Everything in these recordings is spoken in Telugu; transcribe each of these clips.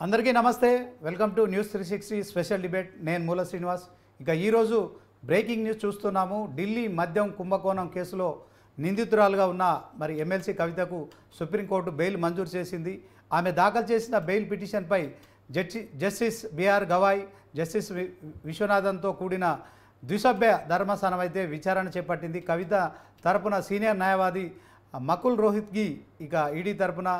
అందరికీ నమస్తే. Welcome to news 360 special debate. నేను మూల శ్రీనివాస్. ఇక ఈరోజు బ్రేకింగ్ న్యూస్ చూస్తున్నాము. ఢిల్లీ మద్యం కుంభకోణం కేసులో నిందితురాలుగా ఉన్న ఎమ్మెల్సీ కవితకు సుప్రీంకోర్టు బెయిల్ మంజూరు చేసింది. ఆమె దాఖలు చేసిన బెయిల్ పిటిషన్పై జస్టిస్ బిఆర్ గవాయ్, జస్టిస్ విశ్వనాథన్తో కూడిన ద్విసభ్య ధర్మాసనం అయితే విచారణ చేపట్టింది. కవిత తరపున సీనియర్ న్యాయవాది మకుల్ రోహిత్గి, ఇక ఈడీ తరపున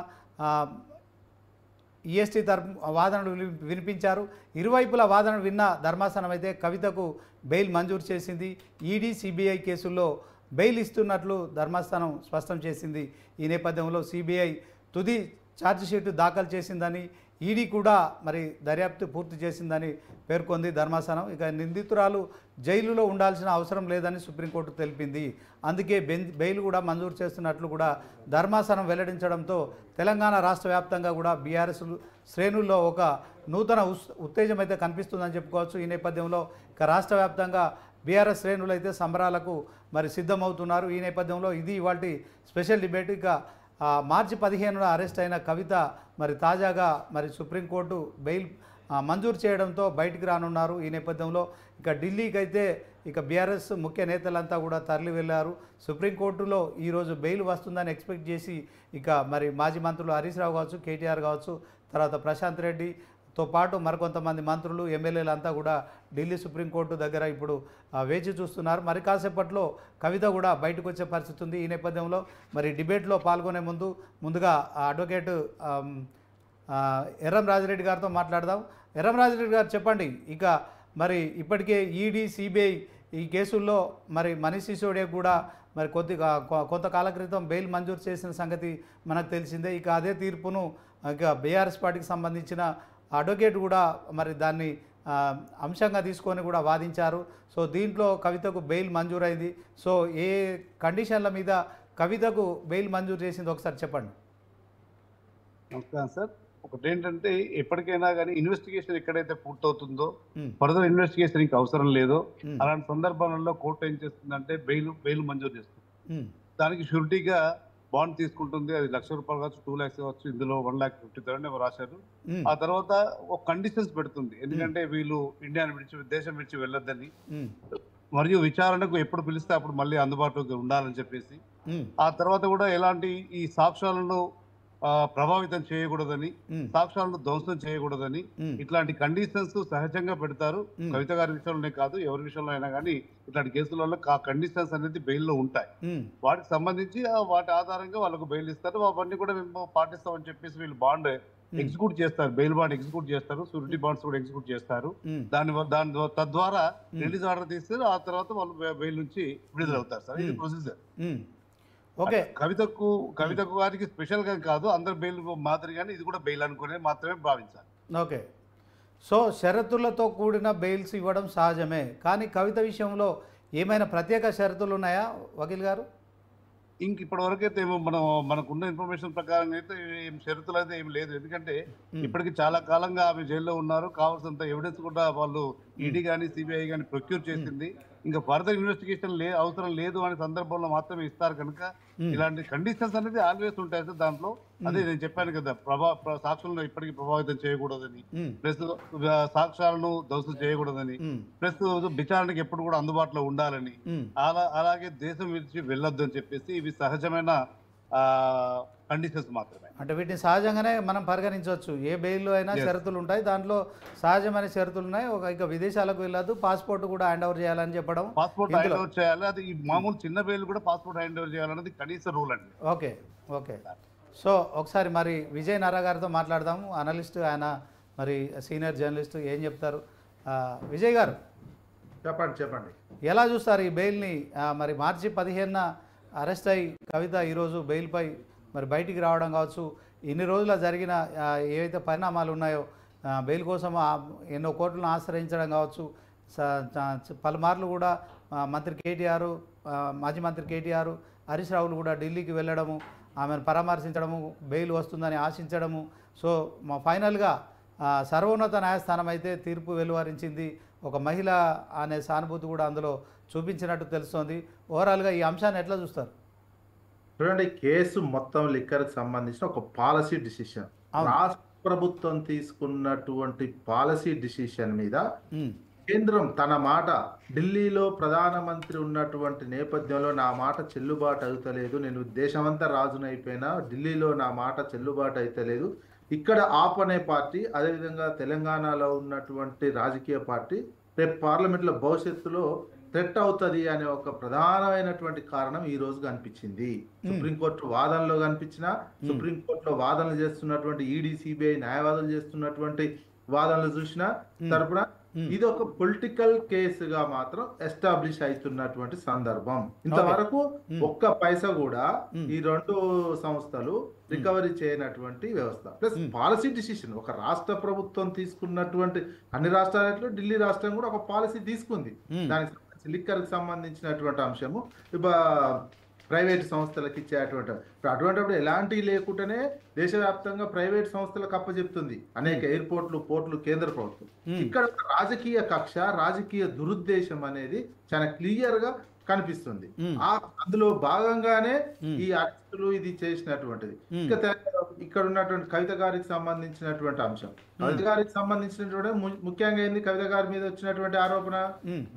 ఈఎస్టీ తరపు వాదనలు వినిపించారు. ఇరువైపుల వాదనలు విన్న ధర్మాసనం అయితే కవితకు బెయిల్ మంజూరు చేసింది. ఈడీ సిబిఐ కేసుల్లో బెయిల్ ఇస్తున్నట్లు ధర్మాసనం స్పష్టం చేసింది. ఈ నేపథ్యంలో సిబిఐ తుది ఛార్జిషీటు దాఖలు చేసిందని, ఈడీ కూడా దర్యాప్తు పూర్తి చేసిందని పేర్కొంది ధర్మాసనం. ఇక నిందితురాలు జైలులో ఉండాల్సిన అవసరం లేదని సుప్రీంకోర్టు తెలిపింది. అందుకే బెయిల్ కూడా మంజూరు చేస్తున్నట్లు కూడా ధర్మాసనం వెల్లడించడంతో తెలంగాణ రాష్ట్ర వ్యాప్తంగా కూడా బీఆర్ఎస్ శ్రేణుల్లో ఒక నూతన ఉత్తేజం అయితే కనిపిస్తుందని చెప్పుకోవచ్చు. ఈ నేపథ్యంలో ఇక రాష్ట్ర వ్యాప్తంగా బీఆర్ఎస్ శ్రేణులు అయితే సంబరాలకు సిద్ధమవుతున్నారు. ఈ నేపథ్యంలో ఇది ఇవాల్టి స్పెషల్ డిబేట్. ఇక మార్చి 15న అరెస్ట్ అయిన కవిత తాజాగా సుప్రీంకోర్టు బెయిల్ మంజూరు చేయడంతో బయటికి రానున్నారు. ఈ నేపథ్యంలో ఇక ఢిల్లీకి అయితే ఇక బీఆర్ఎస్ ముఖ్య నేతలంతా కూడా తరలి వెళ్ళారు. సుప్రీంకోర్టులో ఈరోజు బెయిల్ వస్తుందని ఎక్స్పెక్ట్ చేసి ఇక మాజీ మంత్రులు హరీష్ రావు కావచ్చు, కేటీఆర్ కావచ్చు, తర్వాత ప్రశాంత్ రెడ్డితో పాటు మరికొంతమంది మంత్రులు, ఎమ్మెల్యేలు అంతా కూడా ఢిల్లీ సుప్రీంకోర్టు దగ్గర ఇప్పుడు వేచి చూస్తున్నారు. మరి కాసేపట్లో కవిత కూడా బయటకు వచ్చే పరిస్థితి ఉంది. ఈ నేపథ్యంలో డిబేట్లో పాల్గొనే ముందుగా అడ్వకేట్ ఎర్రం రాజిరెడ్డి గారితో మాట్లాడదాం. ఎర్రం రాజిరెడ్డి గారు చెప్పండి, ఇక ఇప్పటికే ఈడీ సిబిఐ ఈ కేసుల్లో మనీష్ సిసోడియా కూడా కొంతకాల క్రితం బెయిల్ మంజూరు చేసిన సంగతి మనకు తెలిసిందే. ఇక అదే తీర్పును ఇక బీఆర్ఎస్ పార్టీకి సంబంధించిన అడ్వకేట్ కూడా దాన్ని అంశంగా తీసుకొని కూడా వాదించారు. సో దీంట్లో కవితకు బెయిల్ మంజూరైంది. సో ఏ కండిషన్ల మీద కవితకు బెయిల్ మంజూరు చేసింది ఒకసారి చెప్పండి. నమస్కారం సార్. ఒకటి ఏంటంటే, ఎప్పటికైనా కానీ ఇన్వెస్టిగేషన్ ఎక్కడైతే పూర్తవుతుందో ఫర్దర్ ఇన్వెస్టిగేషన్ ఇంకా అవసరం లేదో అలాంటి సందర్భాలలో కోర్టు ఏం చేస్తుందంటే బెయిల్ మంజూరు చేస్తుంది. దానికి షూరిటీగా బాండ్ తీసుకుంటుంది. అది ₹1,00,000 కావచ్చు, 2 lakhs కావచ్చు. ఇందులో 1,50,000 రాశారు. ఆ తర్వాత ఒక కండిషన్స్ పెడుతుంది. ఎందుకంటే వీళ్ళు దేశం విడిచి వెళ్ళొద్దని, మరియు విచారణకు ఎప్పుడు పిలిస్తే అప్పుడు మళ్ళీ అందుబాటులో ఉండాలని చెప్పేసి, ఆ తర్వాత కూడా ఎలాంటి ఈ సాక్ష్యాలను ప్రభావితం చేయకూడదని, సాక్ష్యాలను ధ్వంసం చేయకూడదని, ఇట్లాంటి కండిషన్స్ సహజంగా పెడతారు. కవిత గారి విషయంలోనే కాదు, ఎవరి విషయంలో అయినా కానీ ఇట్లాంటి కేసులలో ఆ కండిషన్స్ అనేది బెయిల్లో ఉంటాయి. వాటికి సంబంధించి వాటి ఆధారంగా వాళ్ళకు బెయిల్ ఇస్తారు. అవన్నీ కూడా మేము పాటిస్తామని చెప్పేసి వీళ్ళు బాండ్ ఎగ్జిక్యూట్ చేస్తారు. బెయిల్ బాండ్ ఎగ్జిక్యూట్ చేస్తారు, షూరిటీ బాండ్స్ కూడా ఎగ్జిక్యూట్ చేస్తారు. దాని తద్వారా రిలీజ్ ఆర్డర్ తీస్తారు. ఆ తర్వాత వాళ్ళు బెయిల్ నుంచి విడుదలవుతారు సార్. ఇది ప్రొసీజర్. ఓకే, కవితకు వారికి స్పెషల్ గా కాదు, అందరు బెయిల్ మాదిరిగానే ఇది కూడా బెయిల్ అనుకునే మాత్రమే భావించాలి. ఓకే, సో షరతులతో కూడిన బెయిల్స్ ఇవ్వడం సహజమే, కానీ కవిత విషయంలో ఏమైనా ప్రత్యేక షరతులు ఉన్నాయా వకీల్ గారు? ఇప్పటి వరకు అయితే మనకున్న ఇన్ఫర్మేషన్ ప్రకారం అయితే ఏం షరతులు అయితే ఏం లేదు. ఎందుకంటే ఇప్పటికి చాలా కాలంగా ఆమె జైల్లో ఉన్నారు. కావాల్సినంత ఎవిడెన్స్ కూడా వాళ్ళు ఈడీ కానీ సిబిఐ కానీ ప్రొక్యూర్ చేసింది. ఇంకా ఫర్దర్ ఇన్వెస్టిగేషన్ అవసరం లేదు అనే సందర్భంలో మాత్రమే ఇస్తారు. కనుక ఇలాంటి కండిషన్స్ అనేది ఆల్వేస్ ఉంటాయి సార్. దాంట్లో అదే నేను చెప్పాను కదా, సాక్ష్యాలను ఇప్పటికీ ప్రభావితం చేయకూడదని, ప్లస్ సాక్ష్యాలను ధ్వంసం చేయకూడదని, ప్లస్ విచారణకి ఎప్పుడు కూడా అందుబాటులో ఉండాలని, అలాగే దేశం విడిచి వెళ్ళొద్దు అని చెప్పేసి ఇవి సహజమైన కండిషన్స్ మాత్రమే. అంటే వీటిని సహజంగానే మనం పరిగణించవచ్చు. ఏ బెయిల్లో అయినా షరతులు ఉంటాయి, దాంట్లో సహజమైన షరతులు ఉన్నాయి. ఇక విదేశాలకు వెళ్ళదు, పాస్పోర్ట్ కూడా హ్యాండ్ ఓవర్ చేయాలని చెప్పడం, పాస్పోర్ట్ హ్యాండ్ ఓవర్ చేయాలి. అది మామూలు చిన్న బెయిల్ కూడా పాస్పోర్ట్ హ్యాండ్ ఓవర్ చేయాలన్నది కనీస రూల్ అండి. ఓకే ఓకే, సో ఒకసారి విజయ్ నారా గారితో మాట్లాడదాము. అనలిస్ట్, ఆయన సీనియర్ జర్నలిస్ట్, ఏం చెప్తారు? విజయ్ గారు చెప్పండి. ఎలా చూస్తారు ఈ బెయిల్ని? మార్చి 15న అరెస్ట్ అయ్యి కవిత ఈరోజు బెయిల్పై బయటికి రావడం కావచ్చు, ఇన్ని రోజుల జరిగిన ఏవైతే పరిణామాలు ఉన్నాయో, బెయిల్ కోసం ఎన్నో కోర్టులను ఆశ్రయించడం కావచ్చు, పలుమార్లు కూడా మంత్రి కేటీఆర్, మాజీ మంత్రి కేటీఆర్, హరీష్ రావులు కూడా ఢిల్లీకి వెళ్ళడము, ఆమెను పరామర్శించడము, బెయిల్ వస్తుందని ఆశించడము. సో ఫైనల్గా సర్వోన్నత న్యాయస్థానం అయితే తీర్పు వెలువరించింది. ఒక మహిళ అనే సానుభూతి కూడా అందులో చూపించినట్టు తెలుస్తోంది. ఓవరాల్గా ఈ అంశాన్ని ఎట్లా చూస్తారు? చూడండి, కేసు మొత్తం లిక్కర్కి సంబంధించిన ఒక పాలసీ డిసిషన్. ప్రభుత్వం తీసుకున్నటువంటి పాలసీ డిసిషన్ మీద ఉమ్, కేంద్రం తన మాట ఢిల్లీలో ప్రధానమంత్రి ఉన్నటువంటి నేపథ్యంలో నా మాట చెల్లుబాటు అవుతలేదు, నేను దేశమంతా రాజునైపోయినా ఢిల్లీలో నా మాట చెల్లుబాటు అవుతలేదు, ఇక్కడ ఆప్ అనే పార్టీ అదేవిధంగా తెలంగాణలో ఉన్నటువంటి రాజకీయ పార్టీ రేపు పార్లమెంట్లో భవిష్యత్తులో థ్రెట్ అవుతుంది అనే ఒక ప్రధానమైనటువంటి కారణం ఈ రోజు కనిపించింది. సుప్రీంకోర్టు వాదనలో కనిపించిన, సుప్రీంకోర్టులో వాదనలు చేస్తున్నటువంటి ఈడీ సిబిఐ న్యాయవాదులు చేస్తున్నటువంటి వాదనలు చూసిన తరపున ఇది ఒక పొలిటికల్ కేసుగా మాత్రం ఎస్టాబ్లిష్ అవుతున్నటువంటి సందర్భం. ఇంతవరకు ఒక్క పైసా కూడా ఈ రెండు సంస్థలు రికవరీ చేయనటువంటి వ్యవస్థ. ప్లస్ పాలసీ డిసిషన్ ఒక రాష్ట్ర ప్రభుత్వం తీసుకున్నటువంటి, అన్ని రాష్ట్రాలలో ఢిల్లీ రాష్ట్రం కూడా ఒక పాలసీ తీసుకుంది. దానికి లిక్కర్కి సంబంధించినటువంటి అంశము ప్రైవేట్ సంస్థలకు ఇచ్చేటువంటి, అటువంటిప్పుడు ఎలాంటివి లేకుండానే దేశవ్యాప్తంగా ప్రైవేట్ సంస్థలకు అప్పచెప్తుంది అనేక ఎయిర్పోర్ట్లు, పోర్ట్లు కేంద్ర ప్రభుత్వం. ఇక్కడ ఒక రాజకీయ కక్ష, రాజకీయ దురుద్దేశం అనేది చాలా క్లియర్ గా కనిపిస్తుంది. అందులో భాగంగానే ఈ అరెస్టులు ఇది చేసినటువంటిది. ఇక్కడ ఉన్నటువంటి కవిత గారికి సంబంధించినటువంటి అంశం, కవిత గారికి సంబంధించినటువంటి ముఖ్యంగా ఏంది, కవిత గారి మీద వచ్చినటువంటి ఆరోపణ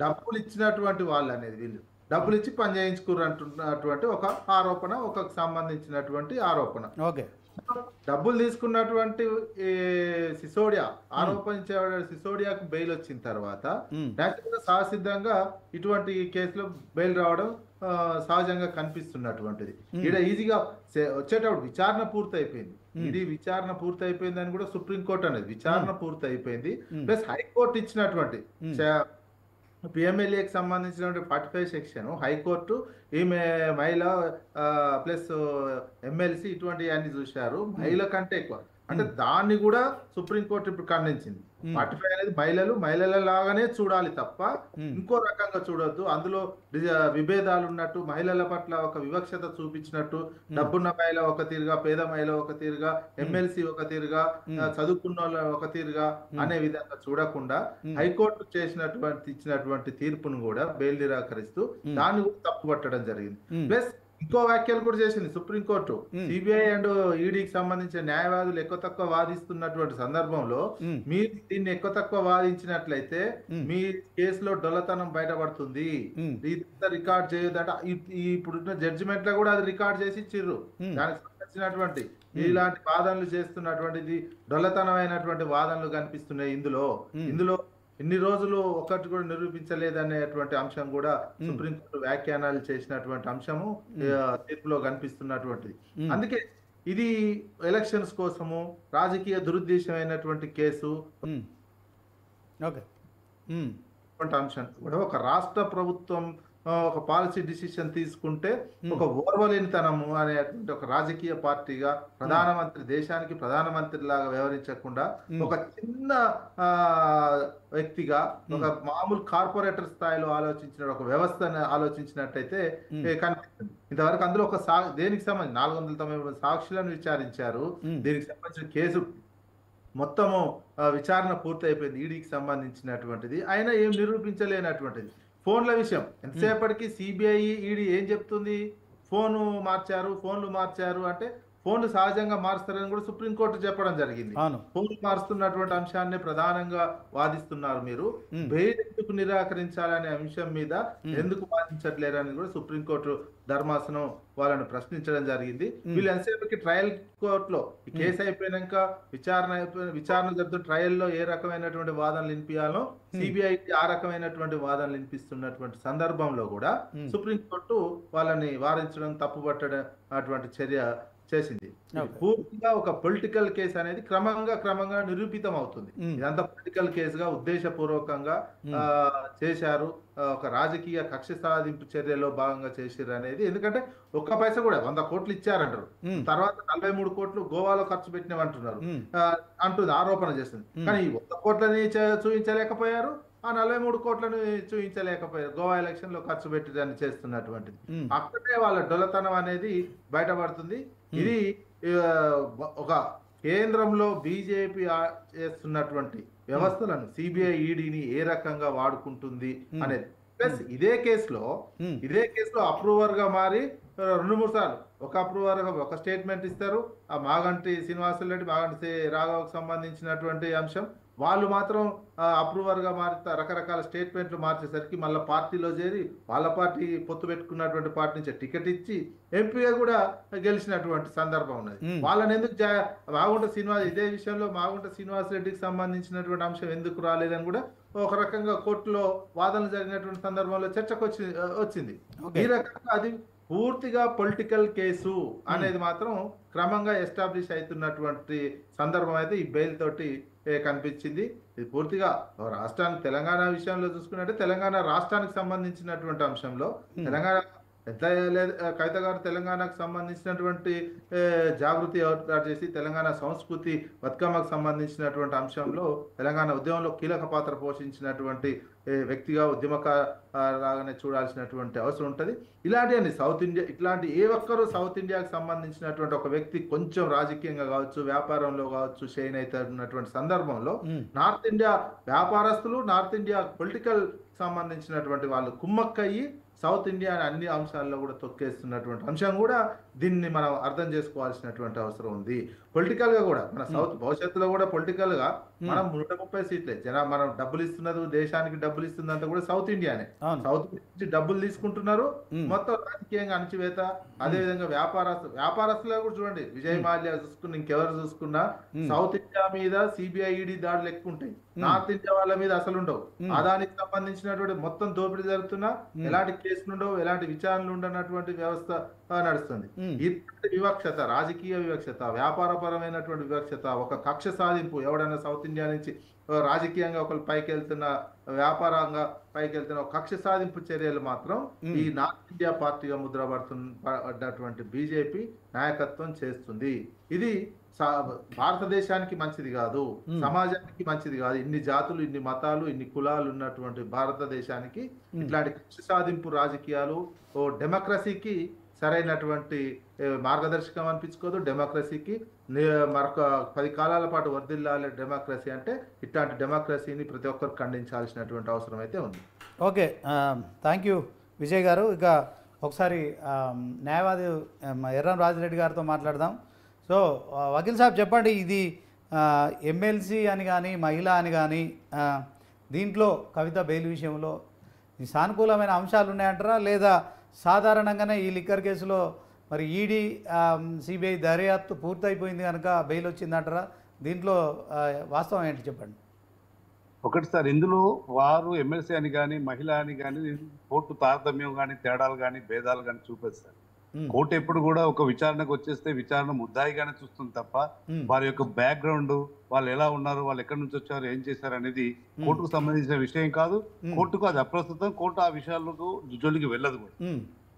డబ్బులు ఇచ్చినటువంటి వాళ్ళు అనేది, వీళ్ళు డబ్బులు ఇచ్చి పని చేయించుకున్నారు అంటున్నటువంటి ఒక ఆరోపణ, ఒక సంబంధించినటువంటి ఆరోపణ. ఓకే, డబ్బులు తీసుకున్నటువంటి సిసోడియా ఆరోపించే సిసోడియాకు బెయిల్ వచ్చిన తర్వాత నేచురల్గా సహసిద్ధంగా ఇటువంటి కేసులో బెయిల్ రావడం సహజంగా కనిపిస్తున్నటువంటిది. ఇక్కడ ఈజీగా వచ్చేటప్పుడు విచారణ పూర్తి అయిపోయింది, ఇది విచారణ పూర్తి అయిపోయింది అని కూడా సుప్రీంకోర్టు అనేది విచారణ పూర్తి అయిపోయింది. ప్లస్ హైకోర్టు ఇచ్చినటువంటి పిఎంఎల్ఏకి సంబంధించినటువంటి 45 సెక్షన్ హైకోర్టు ఈమె మహిళ ప్లస్ ఎమ్మెల్సీ ఇటువంటి అన్ని చూశారు, మహిళ కంటే ఎక్కువ. అంటే దాన్ని కూడా సుప్రీంకోర్టు ఇప్పుడు ఖండించింది. 45 అనేది మహిళల లాగానే చూడాలి తప్ప ఇంకో రకంగా చూడొద్దు, అందులో విభేదాలు ఉన్నట్టు, మహిళల పట్ల ఒక వివక్షత చూపించినట్టు, డబ్బున్న మహిళ ఒక తీరుగా, పేద మహిళ ఒక తీరుగా, ఎమ్మెల్సీ ఒక తీరుగా, చదువుకున్న వాళ్ళు ఒక తీరుగా అనే విధంగా చూడకుండా హైకోర్టు ఇచ్చినటువంటి తీర్పును కూడా బెయిల్ నిరాకరిస్తూ దాన్ని కూడా తప్పుపట్టడం జరిగింది. ప్లస్ ఇంకో వ్యాఖ్యలు కూడా చేసింది సుప్రీంకోర్టు. సిబిఐ అండ్ ఈడీకి సంబంధించిన న్యాయవాదులు ఎక్కువ తక్కువ వాదిస్తున్నటువంటి సందర్భంలో మీరు దీన్ని ఎక్కువ తక్కువ వాదించినట్లయితే మీ కేసులో డొల్లతనం బయటపడుతుంది, ఇదంతా రికార్డ్ చేయొద్దంట. ఇప్పుడున్న జడ్జిమెంట్ లో కూడా అది రికార్డ్ చేసి ఇచ్చిర్రు. దానికి సంబంధించినటువంటి ఇలాంటి వాదనలు చేస్తున్నటువంటిది డొల్లతనమైనటువంటి వాదనలు కనిపిస్తున్నాయి ఇందులో ఇన్ని రోజులు ఒకటి కూడా నిరూపించలేదనేటువంటి అంశం కూడా సుప్రీంకోర్టు వ్యాఖ్యానాలు చేసినటువంటి అంశము తీర్పులో కనిపిస్తున్నటువంటిది. అందుకే ఇది ఎలక్షన్స్ కోసము రాజకీయ దురుద్దేశమైనటువంటి కేసు అంశం కూడా ఒక రాష్ట్ర ప్రభుత్వం ఒక పాలసీ డిసిషన్ తీసుకుంటే ఒక ఓర్వలేనితనము అనేటువంటి ఒక రాజకీయ పార్టీగా దేశానికి ప్రధానమంత్రి లాగా వ్యవహరించకుండా ఒక చిన్న వ్యక్తిగా, ఒక మామూలు కార్పొరేటర్ స్థాయిలో ఆలోచించిన ఒక వ్యవస్థను ఆలోచించినట్టయితే కనిపిస్తుంది. ఇంతవరకు అందులో ఒక దేనికి సంబంధించి 493 సాక్షులను విచారించారు. దీనికి సంబంధించిన కేసు మొత్తము విచారణ పూర్తి అయిపోయింది ఈడీకి సంబంధించినటువంటిది. అయినా ఏం నిరూపించలేనటువంటిది. ఫోన్ల విషయం ఎంతసేపటికి సిబిఐ ఈడీ ఏం చెప్తుంది, ఫోన్లు మార్చారు అంటే ఫోన్లు సహజంగా మారుస్తారని కూడా సుప్రీంకోర్టు చెప్పడం జరిగింది. ఫోన్లు మారుస్తున్నటువంటి అంశాన్ని ప్రధానంగా వాదిస్తున్నారు మీరు, బెయిల్ ఎందుకు నిరాకరించాలనే అంశం మీద ఎందుకు వాదించట్లేరని కూడా సుప్రీంకోర్టు ధర్మాసనం వాళ్ళని ప్రశ్నించడం జరిగింది. వీళ్ళు ఎంతసేపటికి ట్రయల్ కోర్టులో కేసు అయిపోయినాక విచారణ జరుగుతున్న ట్రయల్లో ఏ రకమైనటువంటి వాదనలు వినిపించాలో సిబిఐకి ఆ రకమైనటువంటి వాదనలు వినిపిస్తున్నటువంటి సందర్భంలో కూడా సుప్రీంకోర్టు వాళ్ళని వారించడం, తప్పుపట్టడం అటువంటి చర్య చేసింది. పూర్తిగా ఒక పొలిటికల్ కేసు అనేది క్రమంగా నిరూపితం అవుతుంది. ఇదంతా పొలిటికల్ కేసుగా ఉద్దేశపూర్వకంగా చేశారు, ఒక రాజకీయ కక్ష సాధింపు చర్యలో భాగంగా చేశారు అనేది. ఎందుకంటే ఒక్క పైసా కూడా 100 కోట్లు ఇచ్చారంటారు, తర్వాత 43 కోట్లు గోవాలో ఖర్చు పెట్టినవంటున్నారు అంటుంది, ఆరోపణ చేస్తుంది. కానీ ఈ 100 కోట్లని చూపించలేకపోయారు, ఆ 43 కోట్లను చూపించలేకపోయారు. గోవా ఎలక్షన్ లో ఖర్చు పెట్టడానికి చేస్తున్నటువంటిది. అక్కడే వాళ్ళ డొల్లతనం అనేది బయటపడుతుంది. ఇది ఒక కేంద్రంలో బీజేపీ చేస్తున్నటువంటి వ్యవస్థలను సిబిఐ ఈడీని ఏ రకంగా వాడుకుంటుంది అనేది. ప్లస్ ఇదే కేసులో అప్రూవర్ గా మారి 2-3 సార్లు ఒక అప్రూవర్ ఒక స్టేట్మెంట్ ఇస్తారు. ఆ మాగంటి శ్రీనివాసరెడ్డి మాగంటి రాఘవకు సంబంధించినటువంటి అంశం వాళ్ళు మాత్రం అప్రూవర్ గా మారుతా రకరకాల స్టేట్మెంట్లు మార్చేసరికి మళ్ళీ పార్టీలో చేరి వాళ్ళ పార్టీ పొత్తు పెట్టుకున్నటువంటి పార్టీ నుంచి టికెట్ ఇచ్చి ఎంపీగా కూడా గెలిచినటువంటి సందర్భం ఉన్నది. వాళ్ళని ఎందుకు మాగుంట శ్రీనివాస్ ఇదే విషయంలో మాగుంట శ్రీనివాస్ రెడ్డికి సంబంధించినటువంటి అంశం ఎందుకు రాలేదని కూడా ఒక రకంగా కోర్టులో వాదనలు జరిగినటువంటి సందర్భంలో చర్చకు వచ్చింది. ఈ రకంగా అది పూర్తిగా పొలిటికల్ కేసు అనేది మాత్రం క్రమంగా ఎస్టాబ్లిష్ అవుతున్నటువంటి సందర్భం అయితే ఈ బెయిల్ తోటి కనిపించింది. ఇది పూర్తిగా రాష్ట్రానికి తెలంగాణ విషయంలో చూసుకున్నట్టే తెలంగాణ రాష్ట్రానికి సంబంధించినటువంటి అంశంలో తెలంగాణ కవిత గారు తెలంగాణకు సంబంధించినటువంటి జాగృతి ఏర్పాటు చేసి తెలంగాణ సంస్కృతి బతుకమ్మకు సంబంధించినటువంటి అంశంలో తెలంగాణ ఉద్యమంలో కీలక పాత్ర పోషించినటువంటి వ్యక్తిగా ఉద్యమకారులాగానే చూడాల్సినటువంటి అవసరం ఉంటుంది. ఇలాంటి సౌత్ ఇండియా ఇట్లాంటి ఏ ఒక్కరూ సౌత్ ఇండియాకి సంబంధించినటువంటి ఒక వ్యక్తి కొంచెం రాజకీయంగా కావచ్చు వ్యాపారంలో కావచ్చు షైన్ అవుతున్నటువంటి సందర్భంలో నార్త్ ఇండియా వ్యాపారస్తులు నార్త్ ఇండియా పొలిటికల్ సంబంధించినటువంటి వాళ్ళు కుమ్మక్కయ్యి సౌత్ ఇండియా అన్ని అంశాల్లో కూడా తొక్కేస్తున్నటువంటి అంశం కూడా దీన్ని మనం అర్థం చేసుకోవాల్సినటువంటి అవసరం ఉంది. పొలిటికల్ గా కూడా మన సౌత్ భవిష్యత్తులో కూడా పొలిటికల్ గా మనం 130 సీట్లే మనం డబ్బులు ఇస్తున్నది దేశానికి డబ్బులు ఇస్తుందంతా కూడా సౌత్ ఇండియానే. సౌత్ నుంచి డబ్బులు తీసుకుంటున్నారు, మొత్తం రాజకీయంగా అణచివేత. అదే విధంగా వ్యాపారస్తులు కూడా చూడండి, విజయ్ మాల్యా చూసుకున్న ఇంకెవరు చూసుకున్నా సౌత్ ఇండియా మీద సిబిఐ ఈడీ దాడులు ఎక్కువ ఉంటాయి, నార్త్ ఇండియా వాళ్ళ మీద అసలు ఉండవు. అదానికి సంబంధించినటువంటి మొత్తం దోపిడీ జరుగుతున్నా ఎలాంటి కేసులు ఉండవు, ఎలాంటి విచారణలు ఉండనటువంటి వ్యవస్థ నడుస్తుంది. ఇటువంటి వివక్షత, రాజకీయ వివక్షత, వ్యాపారపరమైనటువంటి వివక్షత, ఒక కక్ష సాధింపు, ఎవడైనా సౌత్ ఇండియా నుంచి రాజకీయంగా ఒకరు పైకి వెళ్తున్న వ్యాపారంగా పైకి వెళ్తున్న కక్ష సాధింపు చర్యలు మాత్రం ఈ నార్త్ ఇండియా పార్టీగా ముద్రపడుతున్నటువంటి బీజేపీ నాయకత్వం చేస్తుంది. ఇది భారతదేశానికి మంచిది కాదు, సమాజానికి మంచిది కాదు. ఇన్ని జాతులు, ఇన్ని మతాలు, ఇన్ని కులాలు ఉన్నటువంటి భారతదేశానికి ఇట్లాంటి కక్ష సాధింపు రాజకీయాలు డెమోక్రసీకి సరైనటువంటి మార్గదర్శకం అనిపించుకోదు. డెమోక్రసీకి మరొక 10 కాలాల పాటు వర్ధిల్లాలి డెమోక్రసీ అంటే ఇట్లాంటి డెమోక్రసీని ప్రతి ఒక్కరు ఖండించాల్సినటువంటి అవసరం అయితే ఉంది. ఓకే, థ్యాంక్ యూ విజయ్ గారు. ఇక ఒకసారి న్యాయవాది ఎర్రం రాజిరెడ్డి గారితో మాట్లాడదాం. సో వకీల్ సాబ్ చెప్పండి, ఇది ఎమ్మెల్సీ అని కానీ మహిళ అని కానీ దీంట్లో కవిత బెయిల్ విషయంలో సానుకూలమైన అంశాలు ఉన్నాయంటారా, లేదా సాధారణంగానే ఈ లిక్కర్ కేసులో మరి ఈడీ సిబిఐ దర్యాప్తు పూర్తయిపోయింది కనుక బెయిల్ వచ్చిందంటారా? దీంట్లో వాస్తవం ఏంటి చెప్పండి. ఒకటి సార్, ఇందులో వారు ఎమ్మెల్సీ అని కానీ మహిళ అని కానీ కోర్టు తారతమ్యం కానీ తేడాలు కానీ భేదాలు కానీ చూపిస్తారు. కోర్టు ఎప్పుడు కూడా ఒక విచారణకు వచ్చేస్తే విచారణ ముద్దాయిగానే చూస్తుంది తప్ప వారి యొక్క బ్యాక్గ్రౌండ్, వాళ్ళు ఎలా ఉన్నారు, వాళ్ళు ఎక్కడి నుంచి వచ్చారు, ఏం చేశారు అనేది కోర్టుకు సంబంధించిన విషయం కాదు. కోర్టుకు అది అప్రస్తుతం. కోర్టు ఆ విషయాలకు జోలికి వెళ్ళదు కూడా.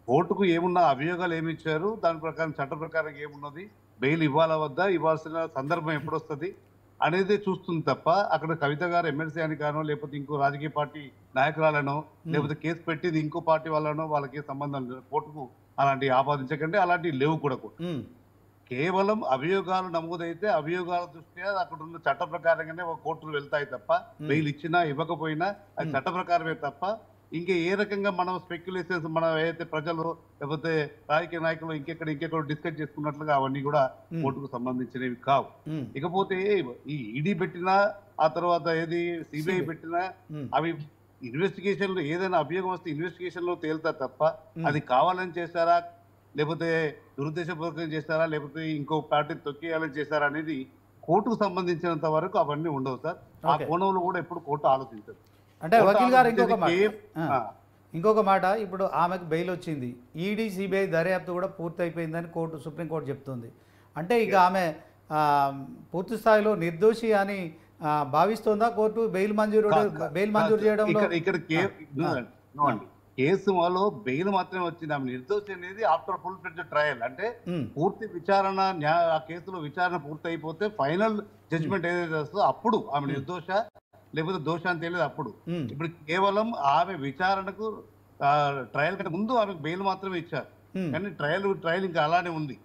కోర్టుకు ఏమున్నా అభియోగాలు ఏమి ఇచ్చారు, దాని ప్రకారం చట్ట ప్రకారం ఏమున్నది, బెయిల్ ఇవ్వాలా వద్దా, ఇవ్వాల్సిన సందర్భం ఎప్పుడు వస్తుంది అనేది చూస్తుంది తప్ప అక్కడ కవిత గారు ఎమ్మెల్సీ అని కానో లేకపోతే ఇంకో రాజకీయ పార్టీ నాయకురాలనో లేకపోతే కేసు పెట్టింది ఇంకో పార్టీ వాళ్ళనో వాళ్ళకి సంబంధం లేదు. కోర్టుకు అలాంటివి ఆపాదించకంటే అలాంటివి లేవు కూడా. కేవలం అభియోగాలు నమోదైతే అభియోగాల దృష్ట్యా అక్కడ ఉన్న చట్ట ప్రకారంగానే ఒక కోర్టులు వెళ్తాయి తప్ప బెయిల్ ఇచ్చినా ఇవ్వకపోయినా అది చట్ట ప్రకారమే తప్ప ఇంకా ఏ రకంగా మనం స్పెక్యులేషన్స్ మనం ఏదైతే ప్రజలు లేకపోతే రాజకీయ నాయకులు ఇంకెక్కడ డిస్కస్ చేసుకున్నట్లుగా అవన్నీ కూడా కోర్టుకు సంబంధించినవి కావు. ఇకపోతే ఈ ఈడీ పెట్టినా ఆ తర్వాత ఏది సిబిఐ పెట్టినా అవి ఇన్వెస్టిగేషన్ లో ఏదైనా అభియోగం వస్తే ఇన్వెస్టిగేషన్ లో తేలుతా తప్ప అది కావాలని చేశారా లేకపోతే దురుద్దేశపూర్వకంగా చేశారా లేకపోతే ఇంకో పార్టీ తొక్కేయాలని చేశారా అనేది కోర్టుకు సంబంధించినంత వరకు అవన్నీ ఉండవు సార్. ఆ కోణంలో కూడా ఎప్పుడు కోర్టు ఆలోచించదు. అంటే వకీల్ గారు ఇంకొక మాట, ఇప్పుడు ఆమెకు బెయిల్ వచ్చింది, ఈడీ సిబిఐ దర్యాప్తు కూడా పూర్తి అయిపోయిందని సుప్రీంకోర్టు చెప్తుంది. అంటే ఇక ఆమె పూర్తి స్థాయిలో నిర్దోషి అని భావిస్తోందా కోర్టు బెయిల్ మంజూరు చేయడంలో? ఇక్కడ కేసులో బెయిల్ మాత్రమే వచ్చింది, ఆమె నిర్దోషి అనేది ఆఫ్టర్ ఫుల్ ఫ్లెడ్జ్డ్ ట్రయల్. అంటే పూర్తి విచారణ ఆ కేసులో విచారణ పూర్తి అయిపోతే ఫైనల్ జడ్జిమెంట్ ఏదైతే వస్తుందో అప్పుడు ఆమె నిర్దోష లేకపోతే దోష అని తెలియదు అప్పుడు. ఇప్పుడు కేవలం ఆమె విచారణకు ట్రయల్ కంటే ముందు ఆమెకు బెయిల్ మాత్రమే ఇచ్చారు, కానీ ట్రయల్ ఇంకా అలానే ఉంది.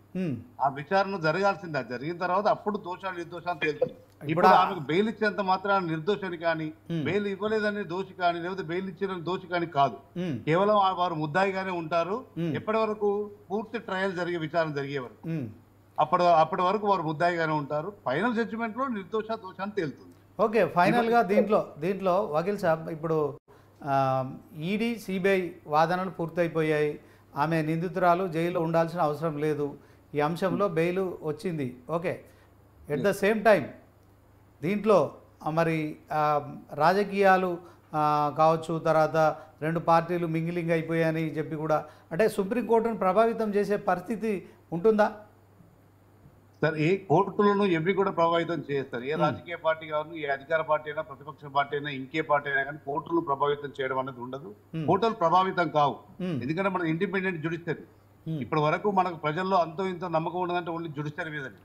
ఆ విచారణ జరగాల్సిందే, జరిగిన తర్వాత అప్పుడు దోషాలు నిర్దోషాలు తేలుతుంది. ఇప్పుడు ఆమెకు బెయిల్ ఇచ్చేంత మాత్రాన నిర్దోషని కానీ, బెయిల్ ఇవ్వలేదని దోషి కానీ, లేకపోతే బెయిల్ ఇచ్చిన దోషి కానీ కాదు. కేవలం వారు ముద్దాయిగానే ఉంటారు. ఎప్పటి వరకు పూర్తి ట్రయల్ జరిగే విచారణ జరిగే వరకు అప్పటి వరకు వారు ముద్దాయిగానే ఉంటారు. ఫైనల్ జడ్జిమెంట్ లో నిర్దోష దోషాన్ని తేలుతుంది. ఓకే, ఫైనల్గా దీంట్లో వకీల్ సాబ్ ఇప్పుడు ఈడీ సిబిఐ వాదనలు పూర్తయిపోయాయి. ఆమె నిందితురాలు జైల్లో ఉండాల్సిన అవసరం లేదు. ఈ అంశంలో బెయిల్ వచ్చింది. Okay, at the same time దీంట్లో మరి రాజకీయాలు కావచ్చు, తర్వాత రెండు పార్టీలు మింగిలింగ్ అయిపోయాయని చెప్పి కూడా అంటే సుప్రీంకోర్టును ప్రభావితం చేసే పరిస్థితి ఉంటుందా? సార్, ఏ కోర్టులను ఎవి కూడా ప్రభావితం చేస్తారు. ఏ రాజకీయ పార్టీ కాదు, ఏ అధికార పార్టీ అయినా, ప్రతిపక్ష పార్టీ అయినా, ఇంకే పార్టీ అయినా కానీ కోర్టులను ప్రభావితం చేయడం అనేది ఉండదు. కోర్టులు ప్రభావితం కావు. ఎందుకంటే మన ఇండిపెండెంట్ జుడిషియరీ. ఇప్పటి వరకు మనకు ప్రజల్లో అంతో ఇంతో నమ్మకం ఉండదంటే ఓన్లీ జుడిషియరీ మీదని.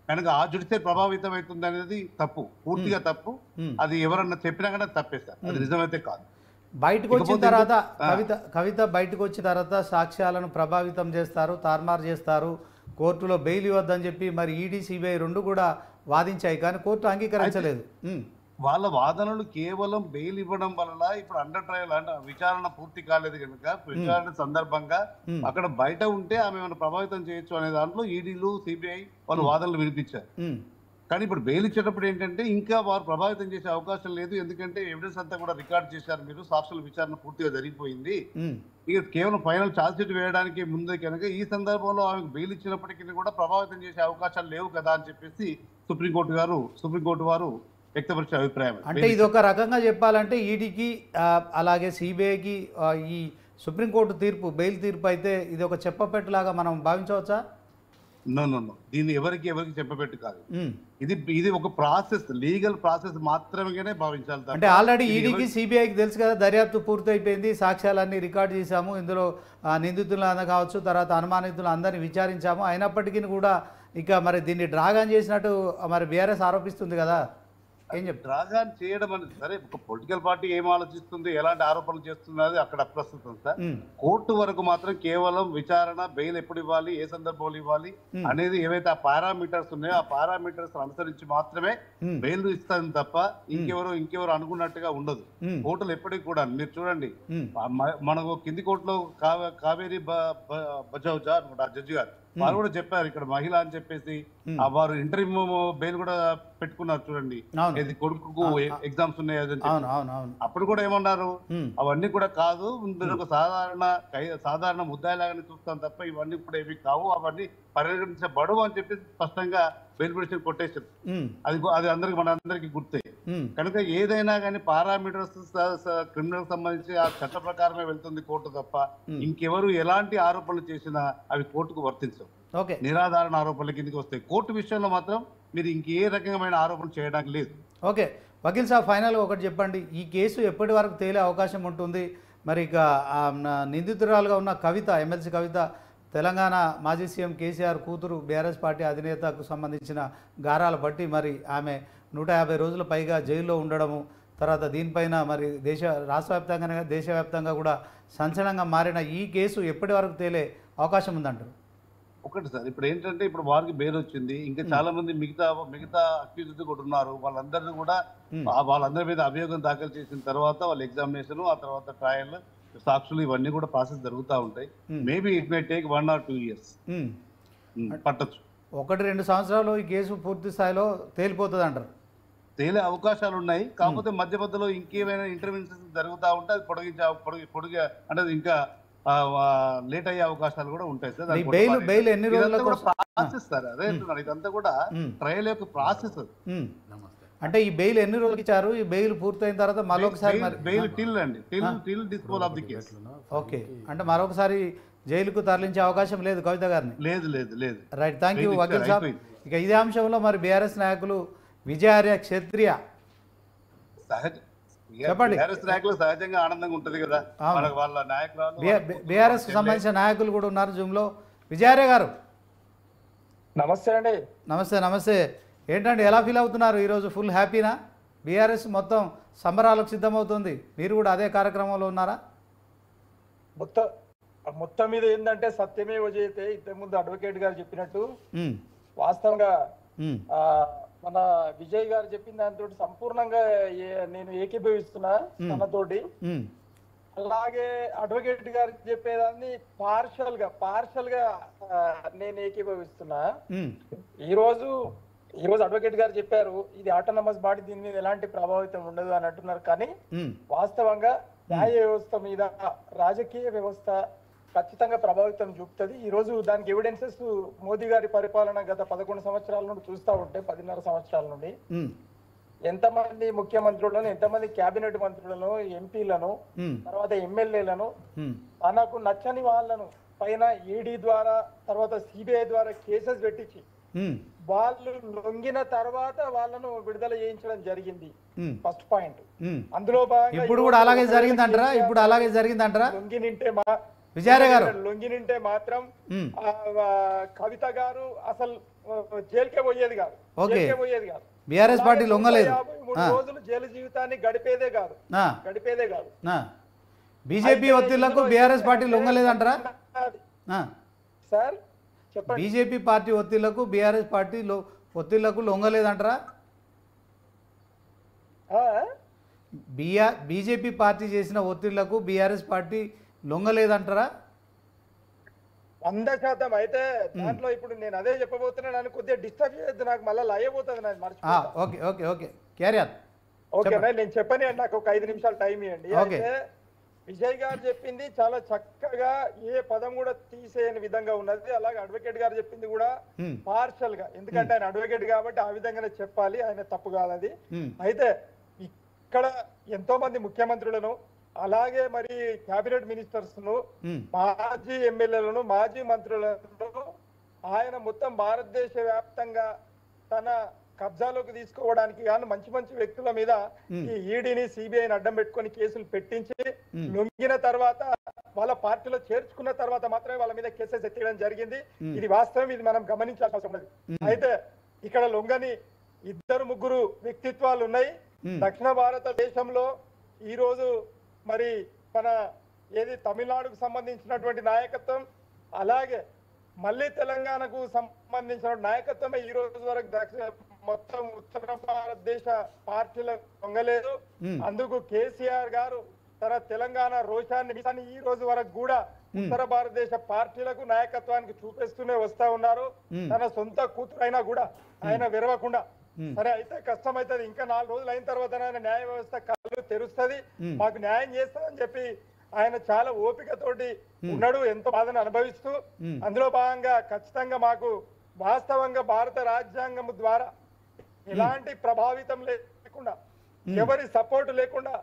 కనుక ఆ జుడిషియరీ ప్రభావితం అవుతుంది అనేది తప్పు, పూర్తిగా తప్పు. అది ఎవరన్నా చెప్పినా కానీ తప్పేస్తారు, అది నిజమైతే కాదు. బయటకు వచ్చిన తర్వాత కవిత బయటకు వచ్చిన తర్వాత సాక్ష్యాలను ప్రభావితం చేస్తారు, తారుమారు చేస్తారు, కోర్టులో బెయిల్ ఇవ్వద్దని చెప్పి మరి ఈడీ సిబిఐ రెండు కూడా వాదించాయి, కానీ కోర్టు అంగీకరించలేదు. వాళ్ళ వాదనలు కేవలం బెయిల్ ఇవ్వడం వల్ల ఇప్పుడు అండర్ ట్రయల్ అంటే విచారణ పూర్తి కాలేదు కనుక విచారణ సందర్భంగా అక్కడ బయట ఉంటే ఆమె ఏమైనా ప్రభావితం చేయొచ్చు అనే దాంట్లో ఈడీలు సిబిఐ వాళ్ళు వాదనలు వినిపించారు. కానీ ఇప్పుడు బెయిల్ ఇచ్చేటప్పుడు ఏంటంటే ఇంకా వారు ప్రభావితం చేసే అవకాశం లేదు. ఎందుకంటే ఎవిడెన్స్ అంతా కూడా రికార్డ్ చేశారు మీరు, సాక్షుల విచారణ పూర్తిగా జరిగిపోయింది. ఇక కేవలం ఫైనల్ ఛార్జ్ షీట్ వేయడానికి ముందే కనుక ఈ సందర్భంలో ఆమెకు బెయిల్ ఇచ్చినప్పటికీ కూడా ప్రభావితం చేసే అవకాశాలు లేవు కదా అని చెప్పేసి సుప్రీంకోర్టు వారు వ్యక్తపరిచే అభిప్రాయం. అంటే ఇది ఒక రకంగా చెప్పాలంటే ఈడీకి అలాగే సిబిఐకి ఈ సుప్రీంకోర్టు తీర్పు, బెయిల్ తీర్పు అయితే ఇది ఒక చెప్పపెట్టులాగా మనం భావించవచ్చా? నో, దీన్ని ఎవరికి చెప్పబెట్టు కాదు. ఇది ఒక ప్రాసెస్, లీగల్ ప్రాసెస్ మాత్రమేనే భావించాలి. అంటే ఆల్రెడీ ఈడీకి సిబిఐకి తెలుసు కదా, దర్యాప్తు పూర్తయిపోయింది, సాక్ష్యాలన్నీ రికార్డు చేశాము, ఇందులో నిందితులను కావచ్చు, తర్వాత అనుమానితులు అందరినీ విచారించాము, అయినప్పటికీ కూడా ఇక మరి దీన్ని డ్రాగన్ చేసినట్టు మరి బీఆర్ఎస్ ఆరోపిస్తుంది కదా, ఏం చెప్తారు? డ్రాగన్ చేయడం అనేది సరే, ఒక పొలిటికల్ పార్టీ ఏం ఆలోచిస్తుంది, ఎలాంటి ఆరోపణలు చేస్తున్నది అక్కడ అప్రస్తుతం సార్. కోర్టు వరకు మాత్రం కేవలం విచారణ, బెయిల్ ఎప్పుడు ఇవ్వాలి, ఏ సందర్భంలో ఇవ్వాలి అనేది ఏవైతే ఆ పారామీటర్స్ ఉన్నాయో ఆ పారామీటర్స్ అనుసరించి మాత్రమే బెయిల్ ఇస్తాను తప్ప ఇంకెవరు అనుకున్నట్టుగా ఉండదు. కోర్టులు ఎప్పటికి కూడా మీరు చూడండి, మనకు కింది కోర్టులో కావేరి బజౌజా అనుకుంటా జడ్జి గారు వారు కూడా చెప్పారు, ఇక్కడ మహిళ అని చెప్పేసి వారు ఇంటర్వ్యూ బెయిల్ కూడా పెట్టుకున్నారు చూడండి, కొడుకు ఎగ్జామ్స్ ఉన్నాయి అప్పుడు కూడా ఏమన్నారు, అవన్నీ కూడా కాదు, మీరు ఒక సాధారణ ముద్దాయిలాగానే చూస్తాం తప్ప ఇవన్నీ కూడా ఏవి కావు, అవన్నీ పరిగణించబడవు అని చెప్పి స్పష్టంగా బెయిల్ పిటిషన్ కొట్టేశారు. అది మనందరికి గుర్తే. కనుక ఏదైనా కానీ పారామీటర్స్ క్రిమినల్ సంబంధించి ఆ చట్ట ప్రకారమే వెళ్తుంది కోర్టు తప్ప ఇంకెవరు ఎలాంటి ఆరోపణలు చేసినా అవి కోర్టుకు వర్తించవు. నిరాధారణ ఆరోపణల కిందకి వస్తాయి. కోర్టు విషయంలో మాత్రం మీరు ఇంకే రకమైన ఆరోపణలు చేయడానికి లేదు. ఓకే, వకీల్ సాబ్ ఫైనల్గా ఒకటి చెప్పండి, ఈ కేసు ఎప్పటి వరకు తేలే అవకాశం ఉంటుంది? మరి ఇక నిందితురాలుగా ఉన్న కవిత, ఎమ్మెల్సీ కవిత, తెలంగాణ మాజీ సీఎం కేసీఆర్ కూతురు, బీఆర్ఎస్ పార్టీ అధినేతకు సంబంధించిన గారాలు బట్టి మరి ఆమె 150 రోజుల పైగా జైల్లో ఉండడము, తర్వాత దీనిపైన మరి రాష్ట్ర వ్యాప్తంగానే దేశవ్యాప్తంగా కూడా సంచలనంగా మారిన ఈ కేసు ఎప్పటి వరకు తేలే అవకాశం ఉందంటారు? ఒకటి సార్, ఇప్పుడు ఏంటంటే ఇప్పుడు వారికి బెయిల్ వచ్చింది, ఇంకా చాలా మంది మిగతా అక్యూజ్డ్ కూడా ఉన్నారు. వాళ్ళందరినీ కూడా వాళ్ళందరి మీద అభియోగం దాఖలు చేసిన తర్వాత వాళ్ళ ఎగ్జామినేషన్, ఆ తర్వాత ట్రయల్, సాక్షులు ఇవన్నీ కూడా ప్రాసెస్ జరుగుతూ ఉంటాయి. Maybe it may take 1 or 2 years పట్టచ్చు. 1-2 సంవత్సరాలు ఈ కేసు పూర్తి స్థాయిలో తేలిపోతుంది అంటారు? తేలే అవకాశాలు ఉన్నాయి. కాకపోతే మధ్యలో ఇంకేమైనా ఇంటర్వెన్షన్స్ జరుగుతూ ఉంటే అది పొడిగా అంటే ఇంకా లేట్ అయ్యే అవకాశాలు కూడా ఉంటాయి సార్. బెయిల్ ఎన్ని రోజులకు ప్రాసెస్ సార్, అదే అంటున్నారు, ఇదంతా కూడా ట్రయల్ యొక్క ప్రాసెస్. అంటే ఈ బెయిల్ ఎన్ని రోజులు ఇచ్చారు? ఈ బెయిల్ పూర్తయిన తర్వాత మరొకసారి bail till dispose of the case. Okay, అంటే మరొకసారి జైలుకు తరలించే అవకాశం లేదు కవిత గారిని? లేదు. Right, thank you Vakeel Saab. ఇక ఇదే అంశంలో మరి బీఆర్ఎస్ నాయకులు విజయార్య క్షత్రియ చెప్పండి. సహజంగా ఆనందంగా ఉంటది కదా వాళ్ళ నాయకులు, బీఆర్ఎస్ సంబంధించిన నాయకులు కూడా ఉన్నారు జూమ్ లో. విజయార్య గారు నమస్తే అండి. నమస్తే. ఏంటండి, ఎలా ఫీల్ అవుతున్నారు ఈరోజు? ఫుల్ హ్యాపీనా? బీఆర్ఎస్ మొత్తం సంబరాలకు సిద్ధమవుతుంది, మీరు కూడా అదే కార్యక్రమంలో ఉన్నారా? మొత్తం మీద ఏంటంటే సత్యమే జయతే, ఇంతకుముందు అడ్వకేట్ గారు చెప్పినట్టు వాస్తవంగా మన విజయ్ గారు చెప్పిన దాంతో సంపూర్ణంగా నేను ఏకీభవిస్తున్నా తనతోటి. అలాగే అడ్వకేట్ గారు చెప్పేదాన్ని పార్షల్ గా నేను ఏకీభవిస్తున్నా. ఈ రోజు అడ్వకేట్ గారు చెప్పారు ఇది ఆటోనమస్ బాడీ, దీని మీద ఎలాంటి ప్రభావితం ఉండదు అని అంటున్నారు. కానీ వాస్తవంగా న్యాయ వ్యవస్థ మీద రాజకీయ వ్యవస్థ ఖచ్చితంగా ప్రభావితం చూపుతుంది. ఈ రోజు దానికి ఎవిడెన్సెస్ మోదీ గారి పరిపాలన గత 11 సంవత్సరాల నుండి చూస్తూ ఉంటే 10.5 సంవత్సరాల నుండి ఎంతమంది ముఖ్యమంత్రులను, ఎంతమంది కేబినెట్ మంత్రులను, ఎంపీలను, తర్వాత ఎమ్మెల్యేలను తనకు నచ్చని వాళ్ళను పైన ఈడీ ద్వారా తర్వాత సిబిఐ ద్వారా కేసెస్ పెట్టించి వాళ్ళు లొంగిన తర్వాత వాళ్ళను విడుదల చేయించడం జరిగింది. First point. అందులో భాగంగా ఇప్పుడు కూడా అలాగే జరిగిందంటారా? ఇప్పుడు అలాగే జరిగిందంటారా? లొంగినింటే మాత్రం కవిత గారు అసలు జైలుకే పోయేది కాదు. BRS party లొంగలేదు. 53 రోజులు జైలు జీవితాన్ని గడిపేదే కాదు. బీజేపీ ఒత్తిళ్లకు బీఆర్ఎస్ పార్టీ లొంగలేదంటారా సార్? చెప్పండి. బీజేపీ పార్టీ ఒత్తిళ్లకు బీఆర్ఎస్ పార్టీ ఒత్తిళ్లకు లొంగలేదంటారా? బీజేపీ పార్టీ చేసిన ఒత్తిళ్లకు బీఆర్ఎస్ పార్టీ లొంగలేదంటారా? 100% అయితే దాంట్లో ఇప్పుడు నేను అదే చెప్పబోతున్నాను. కొద్దిగా డిస్టర్బ్ చేయొద్దు, నాకు మళ్ళీ లయబోతుంది. ఓకేనా? నేను చెప్పని నాకు ఒక 5 నిమిషాలు టైం ఇవ్వండి. అయితే విజయ్ గారు చెప్పింది చాలా చక్కగా, ఏ పదం కూడా తీసేయని విధంగా ఉన్నది. అలాగే అడ్వకేట్ గారు చెప్పింది కూడా పార్షల్ గా, ఎందుకంటే ఆయన అడ్వకేట్ కాబట్టి ఆ విధంగానే చెప్పాలి, ఆయన తప్పు కాదది. అయితే ఇక్కడ ఎంతో మంది ముఖ్యమంత్రులను, అలాగే మరి కేబినెట్ మినిస్టర్స్ ను, మాజీ ఎమ్మెల్యేలను, మాజీ మంత్రులను ఆయన మొత్తం భారతదేశ వ్యాప్తంగా తన కబ్జాలోకి తీసుకోవడానికి గాను మంచి మంచి వ్యక్తుల మీద ఈ ఈడీని, సిబిఐని అడ్డం పెట్టుకొని కేసులు పెట్టించి లొంగిన తర్వాత వాళ్ళ పార్టీలో చేర్చుకున్న తర్వాత మాత్రమే వాళ్ళ మీద కేసెస్ ఎత్తడం జరిగింది. ఇది వాస్తవం, ఇది మనం గమనించాల్సిన అవసరం ఉంది. అయితే ఇక్కడ లొంగని 2-3 వ్యక్తిత్వాలు ఉన్నాయి. దక్షిణ భారతదేశంలో ఈ రోజు మరి మన తమిళనాడుకు సంబంధించినటువంటి నాయకత్వం, అలాగే మళ్ళీ తెలంగాణకు సంబంధించిన నాయకత్వమే ఈ రోజు వరకు మొత్తం ఉత్తర భారతదేశ పార్టీలకు పొంగలేదు. అందుకు కేసీఆర్ గారు తన తెలంగాణ రోషాన్ని ఈ రోజు వరకు కూడా ఉత్తర భారతదేశ పార్టీలకు నాయకత్వానికి చూపిస్తూనే వస్తా ఉన్నారు. తన సొంత కూతురైనా కూడా ఆయన విరవకుండా, సరే అయితే కష్టమైతుంది, ఇంకా 4 రోజులు అయిన తర్వాత ఆయన న్యాయ వ్యవస్థ కళ్ళు తెరుస్తుంది, మాకు న్యాయం చేస్తామని చెప్పి ఆయన చాలా ఓపికతోటి ఉన్నాడు, ఎంతో బాధను అనుభవిస్తూ. అందులో భాగంగా ఖచ్చితంగా మాకు వాస్తవంగా భారత రాజ్యాంగం ద్వారా ఎలాంటి ప్రభావితం లేకుండా, ఎవరి సపోర్ట్ లేకుండా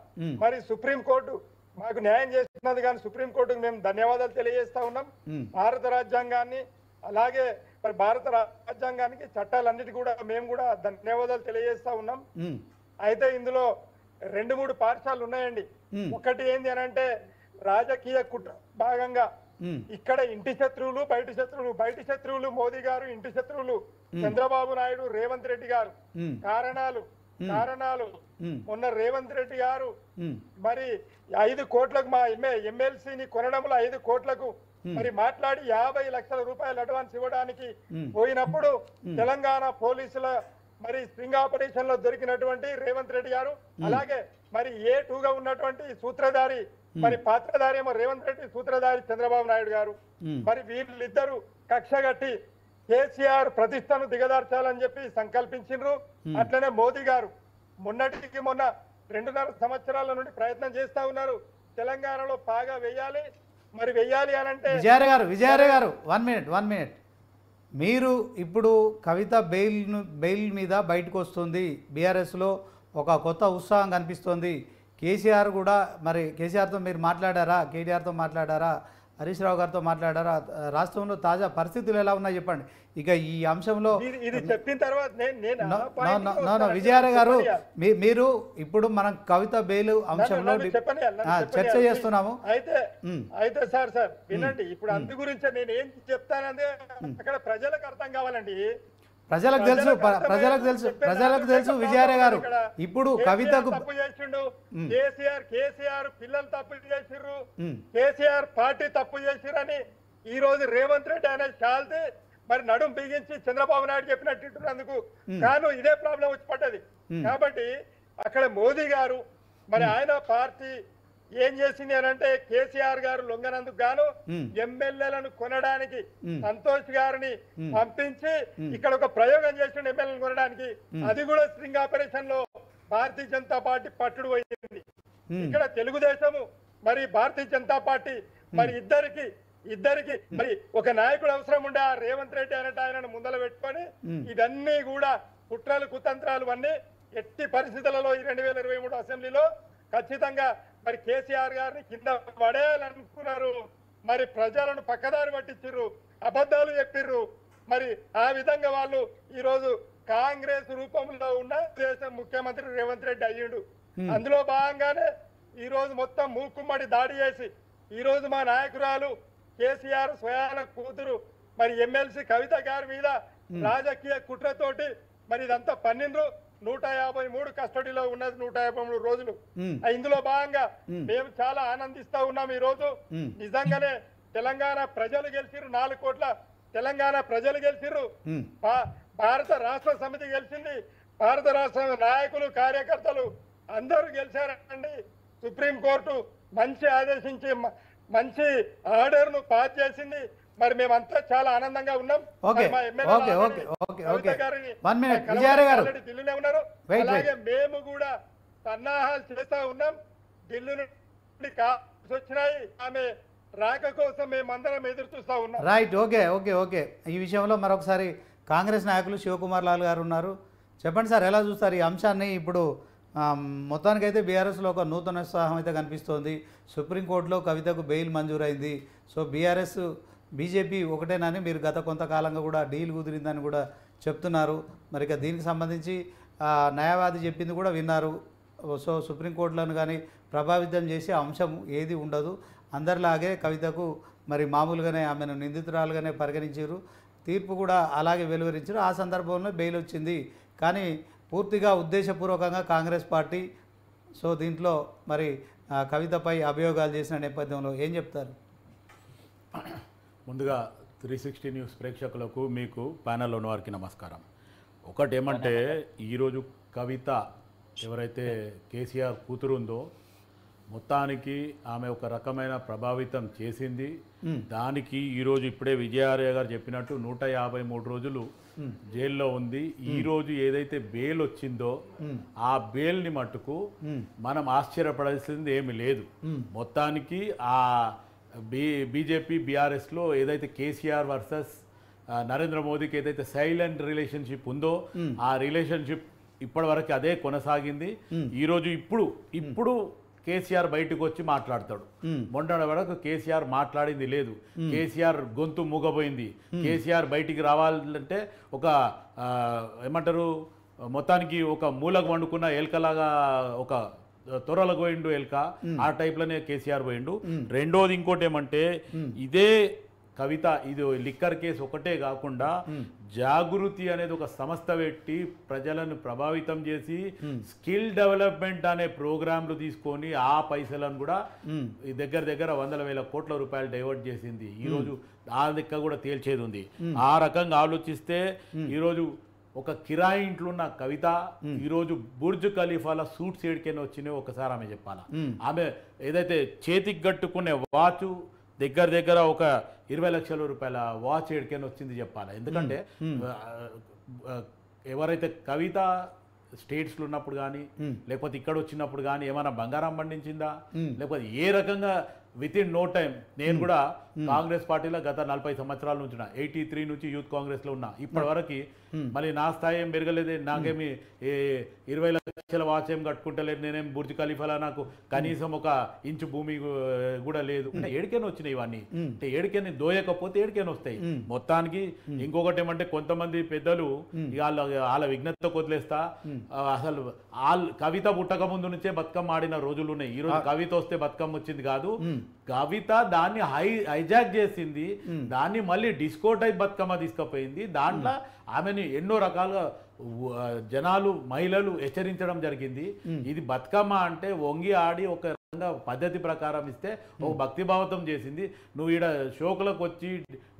మరి సుప్రీంకోర్టు మాకు న్యాయం చేస్తున్నది. కానీ సుప్రీంకోర్టుకు మేము ధన్యవాదాలు తెలియజేస్తా ఉన్నాం. భారత రాజ్యాంగాన్ని, అలాగే మరి భారత రాజ్యాంగానికి, చట్టాలన్నిటి కూడా మేము కూడా ధన్యవాదాలు తెలియజేస్తా ఉన్నాం. అయితే ఇందులో 2-3 పార్శ్వాలు ఉన్నాయండి. ఒకటి ఏంది అని అంటే రాజకీయ కుట్ర భాగంగా ఇక్కడ ఇంటి శత్రువులు, బయటి శత్రువులు మోదీ గారు, ఇంటి శత్రువులు చంద్రబాబు నాయుడు, రేవంత్ రెడ్డి గారు. కారణాలు మొన్న రేవంత్ రెడ్డి గారు మరి 5 కోట్లకు మా ఎమ్మెల్సీని కొనడంలో 5 కోట్లకు మరి మాట్లాడి 50 లక్షల రూపాయలు అడ్వాన్స్ ఇవ్వడానికి పోయినప్పుడు తెలంగాణ పోలీసుల మరి స్ట్రింగ్ ఆపరేషన్ లో దొరికినటువంటి రేవంత్ రెడ్డి గారు, అలాగే మరి A2గా ఉన్నటువంటి సూత్రధారి మరి పాత్రధారి ఏమో రేవంత్ రెడ్డి, సూత్రధారి చంద్రబాబు నాయుడు గారు. మరి వీళ్ళిద్దరూ కక్షగట్టి కేసీఆర్ ప్రతిష్టను దిగదార్చాలని చెప్పి సంకల్పించారు. అట్లనే మోదీ గారు మొన్నటికి మొన్న 2.5 సంవత్సరాల నుండి ప్రయత్నం చేస్తా ఉన్నారు, తెలంగాణలో పాగా వెయ్యాలి. మరి వెయ్యాలి అని అంటే విజయారాయ్ గారు 1 మినిట్. మీరు ఇప్పుడు కవిత బెయిల్ మీద బయటకు వస్తుంది, బీఆర్ఎస్లో ఒక కొత్త ఉత్సాహం కనిపిస్తోంది. కేసీఆర్ కూడా, మరి కేసీఆర్తో మీరు మాట్లాడారా, కేటీఆర్తో మాట్లాడారా, హరీష్ రావు గారితో మాట్లాడారా? రాష్ట్రంలో తాజా పరిస్థితులు ఎలా ఉన్నాయి చెప్పండి. ఇక ఈ అంశంలో చెప్పిన తర్వాత విజయారాయ్ గారు, మీరు ఇప్పుడు మనం కవిత బెయిల్ అంశంలో చర్చ చేస్తున్నాము. అయితే సార్ వినండి, ఇప్పుడు అందు గురించి నేను ఏం చెప్తానంటే అక్కడ ప్రజలకు అర్థం కావాలండి. ప్రజలకు తెలుసు విజయారాయ్ గారు. ఇప్పుడు కవితకు తప్పు చేసిండు కేసీఆర్ పిల్లలు తప్పు చేసిర్రు, కేసీఆర్ పార్టీ తప్పు చేసిరని ఈ రోజు రేవంత్ రెడ్డి అనే చాలితే మరి నడుం బిగించి చంద్రబాబు నాయుడు చెప్పినట్టు ఇట్టున్నందుకు కాను ఇదే ప్రాబ్లం వచ్చి పడ్డది. కాబట్టి అక్కడ మోదీ గారు మరి ఆయన పార్టీ ఏం చేసింది అని అంటే కేసీఆర్ గారు లొంగనందుకు గాను ఎమ్మెల్యేలను కొనడానికి సంతోష్ గారిని పంపించి ఇక్కడ ఒక ప్రయోగం చేసిన ఎమ్మెల్యేలను కొనడానికి, అది కూడా స్ట్రింగ్ ఆపరేషన్ లో భారతీయ జనతా పార్టీ పట్టుడు పోయింది. ఇక్కడ తెలుగుదేశము మరి భారతీయ జనతా పార్టీ మరి ఇద్దరికి మరి ఒక నాయకుడు అవసరం ఉండే ఆ రేవంత్ రెడ్డి అనేట ఆయనను ముందల పెట్టుకొని ఇవన్నీ కూడా కుట్రలు కుతంత్రాలు అన్నీ ఎట్టి పరిస్థితులలో ఈ 2023 అసెంబ్లీలో ఖచ్చితంగా మరి కేసీఆర్ గారిని కింద పడేయాలనుకున్నారు. మరి ప్రజలను పక్కదారి పట్టించారు, అబద్ధాలు చెప్పిర్రు. మరి ఆ విధంగా వాళ్ళు ఈ రోజు కాంగ్రెస్ రూపంలో ఉన్న దేశం ముఖ్యమంత్రి రేవంత్ రెడ్డి అయ్యిండు. అందులో భాగంగానే ఈ రోజు మొత్తం మూకుమ్మడి దాడి చేసి ఈ రోజు మా నాయకురాలు కేసీఆర్ స్వయాన కూతురు మరి ఎమ్మెల్సీ కవిత గారి మీద రాజకీయ కుట్రతోటి మరి ఇదంతా 153 కస్టడీలో ఉన్నది 153 రోజులు. ఇందులో భాగంగా మేము చాలా ఆనందిస్తా ఉన్నాం. ఈ రోజు నిజంగానే తెలంగాణ ప్రజలు గెలిచిర్రు, 4 కోట్ల తెలంగాణ ప్రజలు గెలిచిర్రు, భారత రాష్ట్ర సమితి గెలిచింది, భారత రాష్ట్ర నాయకులు కార్యకర్తలు అందరూ గెలిచారండి. సుప్రీంకోర్టు మంచి ఆదేశించి మంచి ఆర్డర్ ను పాస్ చేసింది. మరి మేమంతా చాలా ఆనందంగా ఉన్నాం. ఢిల్లీలో ఉన్నారు, అలాగే మేము కూడా సన్నాహాలు చేస్తా ఉన్నాం. ఢిల్లీ నుండి కాల్స్ వచ్చినాయి, ఆమె రాక కోసం మేమందరం ఎదురు చూస్తా ఉన్నాం. Right, okay. ఈ విషయంలో మరొకసారి కాంగ్రెస్ నాయకులు శివకుమార్ లాల్ గారు ఉన్నారు. చెప్పండి సార్, ఎలా చూస్తారు ఈ అంశాన్ని? ఇప్పుడు మొత్తానికైతే బీఆర్ఎస్లో ఒక నూతన ఉత్సాహం అయితే కనిపిస్తోంది. సుప్రీంకోర్టులో కవితకు బెయిల్ మంజూరైంది. సో బీఆర్ఎస్ బీజేపీ ఒకటేనని మీరు గత కొంతకాలంగా కూడా డీల్ కుదిరిందని కూడా చెప్తున్నారు. మరి ఇక దీనికి సంబంధించి న్యాయవాది చెప్పింది కూడా విన్నారు. సో సుప్రీంకోర్టులను కానీ ప్రభావితం చేసే అంశం ఏది ఉండదు. అందరిలాగే కవితకు మరి మామూలుగానే ఆమెను నిందితురాలుగానే పరిగణించారు. తీర్పు కూడా అలాగే వెలువరించారు. ఆ సందర్భంలో బెయిల్ వచ్చింది. కానీ పూర్తిగా ఉద్దేశపూర్వకంగా కాంగ్రెస్ పార్టీ సో దీంట్లో మరి కవితపై అభియోగాలు చేసిన నేపథ్యంలో ఏం చెప్తారు? ముందుగా 360 న్యూస్ ప్రేక్షకులకు, మీకు ప్యానెల్లో ఉన్న వారికి నమస్కారం. ఒకటి ఏమంటే, ఈరోజు కవిత ఎవరైతే కేసీఆర్ కూతురు ఉందో మొత్తానికి ఆమె ఒక రకమైన ప్రభావితం చేసింది. దానికి ఈరోజు ఇప్పుడే విజయార్య గారు చెప్పినట్టు 153 రోజులు జైల్లో ఉంది. ఈరోజు ఏదైతే బెయిల్ వచ్చిందో ఆ బెయిల్ని మట్టుకు మనం ఆశ్చర్యపడాల్సింది ఏమి లేదు. మొత్తానికి ఆ బీజేపీ బీఆర్ఎస్లో ఏదైతే కేసీఆర్ వర్సెస్ నరేంద్ర మోదీకి ఏదైతే సైలెంట్ రిలేషన్షిప్ ఉందో ఆ రిలేషన్షిప్ ఇప్పటి వరకు అదే కొనసాగింది. ఈరోజు ఇప్పుడు కేసీఆర్ బయటకు వచ్చి మాట్లాడతాడు. మొన్న వరకు కేసీఆర్ మాట్లాడింది లేదు. కేసీఆర్ గొంతు మూగపోయింది. కేసీఆర్ బయటికి రావాలంటే ఒక ఏమంటారు, మొత్తానికి ఒక మూలకు వండుకున్న ఎలుకలాగా ఒక త్వరలో పోయిండు ఎలుక, ఆ టైప్లోనే కేసీఆర్ పోయిండు. రెండోది ఇంకోటి ఏమంటే, ఇదే కవిత ఇది లిక్కర్ కేసు ఒకటే కాకుండా జాగృతి అనేది ఒక సంస్థ పెట్టి ప్రజలను ప్రభావితం చేసి స్కిల్ డెవలప్మెంట్ అనే ప్రోగ్రాంలు తీసుకొని ఆ పైసలను కూడా దగ్గర 100,000 కోట్ల రూపాయలు డైవర్ట్ చేసింది. ఈరోజు ఆ లెక్క కూడా తేల్చేది ఉంది. ఆ రకంగా ఆలోచిస్తే ఈరోజు ఒక కిరాయి ఇంట్లో ఉన్న కవిత ఈరోజు బుర్జ్ ఖలీఫాల సూట్స్ ఏడికైనా వచ్చినాయో ఒకసారి ఆమె చెప్పాలా. ఆమె ఏదైతే చేతికి కట్టుకునే వాచ్ దగ్గర ఒక 20 లక్షల రూపాయల వాచ్ ఏడికైనా వచ్చింది చెప్పాలి. ఎందుకంటే ఎవరైతే కవిత స్టేట్స్లో ఉన్నప్పుడు కానీ లేకపోతే ఇక్కడ వచ్చినప్పుడు కానీ ఏమైనా బంగారం పండించిందా, లేకపోతే ఏ రకంగా విత్ ఇన్ నో టైం. నేను కూడా కాంగ్రెస్ పార్టీలో గత 40 సంవత్సరాల నుంచి ఉన్నా, 83 నుంచి యూత్ కాంగ్రెస్లో ఉన్నా. ఇప్పటి వరకు మళ్ళీ నా స్థాయి ఏం పెరగలేదు. నాకేమి 20 లక్షల వాచ్ ఏం కట్టుకుంటలేదు. నేనేం బుర్జ్ ఖలీఫాలా నాకు కనీసం ఒక ఇంచు భూమి కూడా లేదు. అంటే ఏడికైనా వచ్చినాయి ఇవన్నీ. అంటే ఏడికైనా దోయకపోతే ఏడికైనా వస్తాయి. మొత్తానికి ఇంకొకటి ఏమంటే, కొంతమంది పెద్దలు వాళ్ళ విఘ్నతతో వదిలేస్తా, అసలు కవిత పుట్టక ముందు నుంచే బతుకమ్మ ఆడిన రోజులు ఉన్నాయి. ఈరోజు కవిత వస్తే బతుకమ్మ వచ్చింది కాదు, కవిత దాన్ని హైజాక్ చేసింది, దాన్ని మళ్ళీ డిస్కో టైప్ బతుకమ్మ తీసుకుపోయింది. దాంట్లో ఆమెని ఎన్నో రకాలుగా జనాలు మహిళలు హెచ్చరించడం జరిగింది. ఇది బతుకమ్మ అంటే వంగి ఆడి ఒక పద్ధతి ప్రకారం ఇస్తే ఒక భక్తిభావతం చేసింది. నువ్వు ఈడ షోకులకు వచ్చి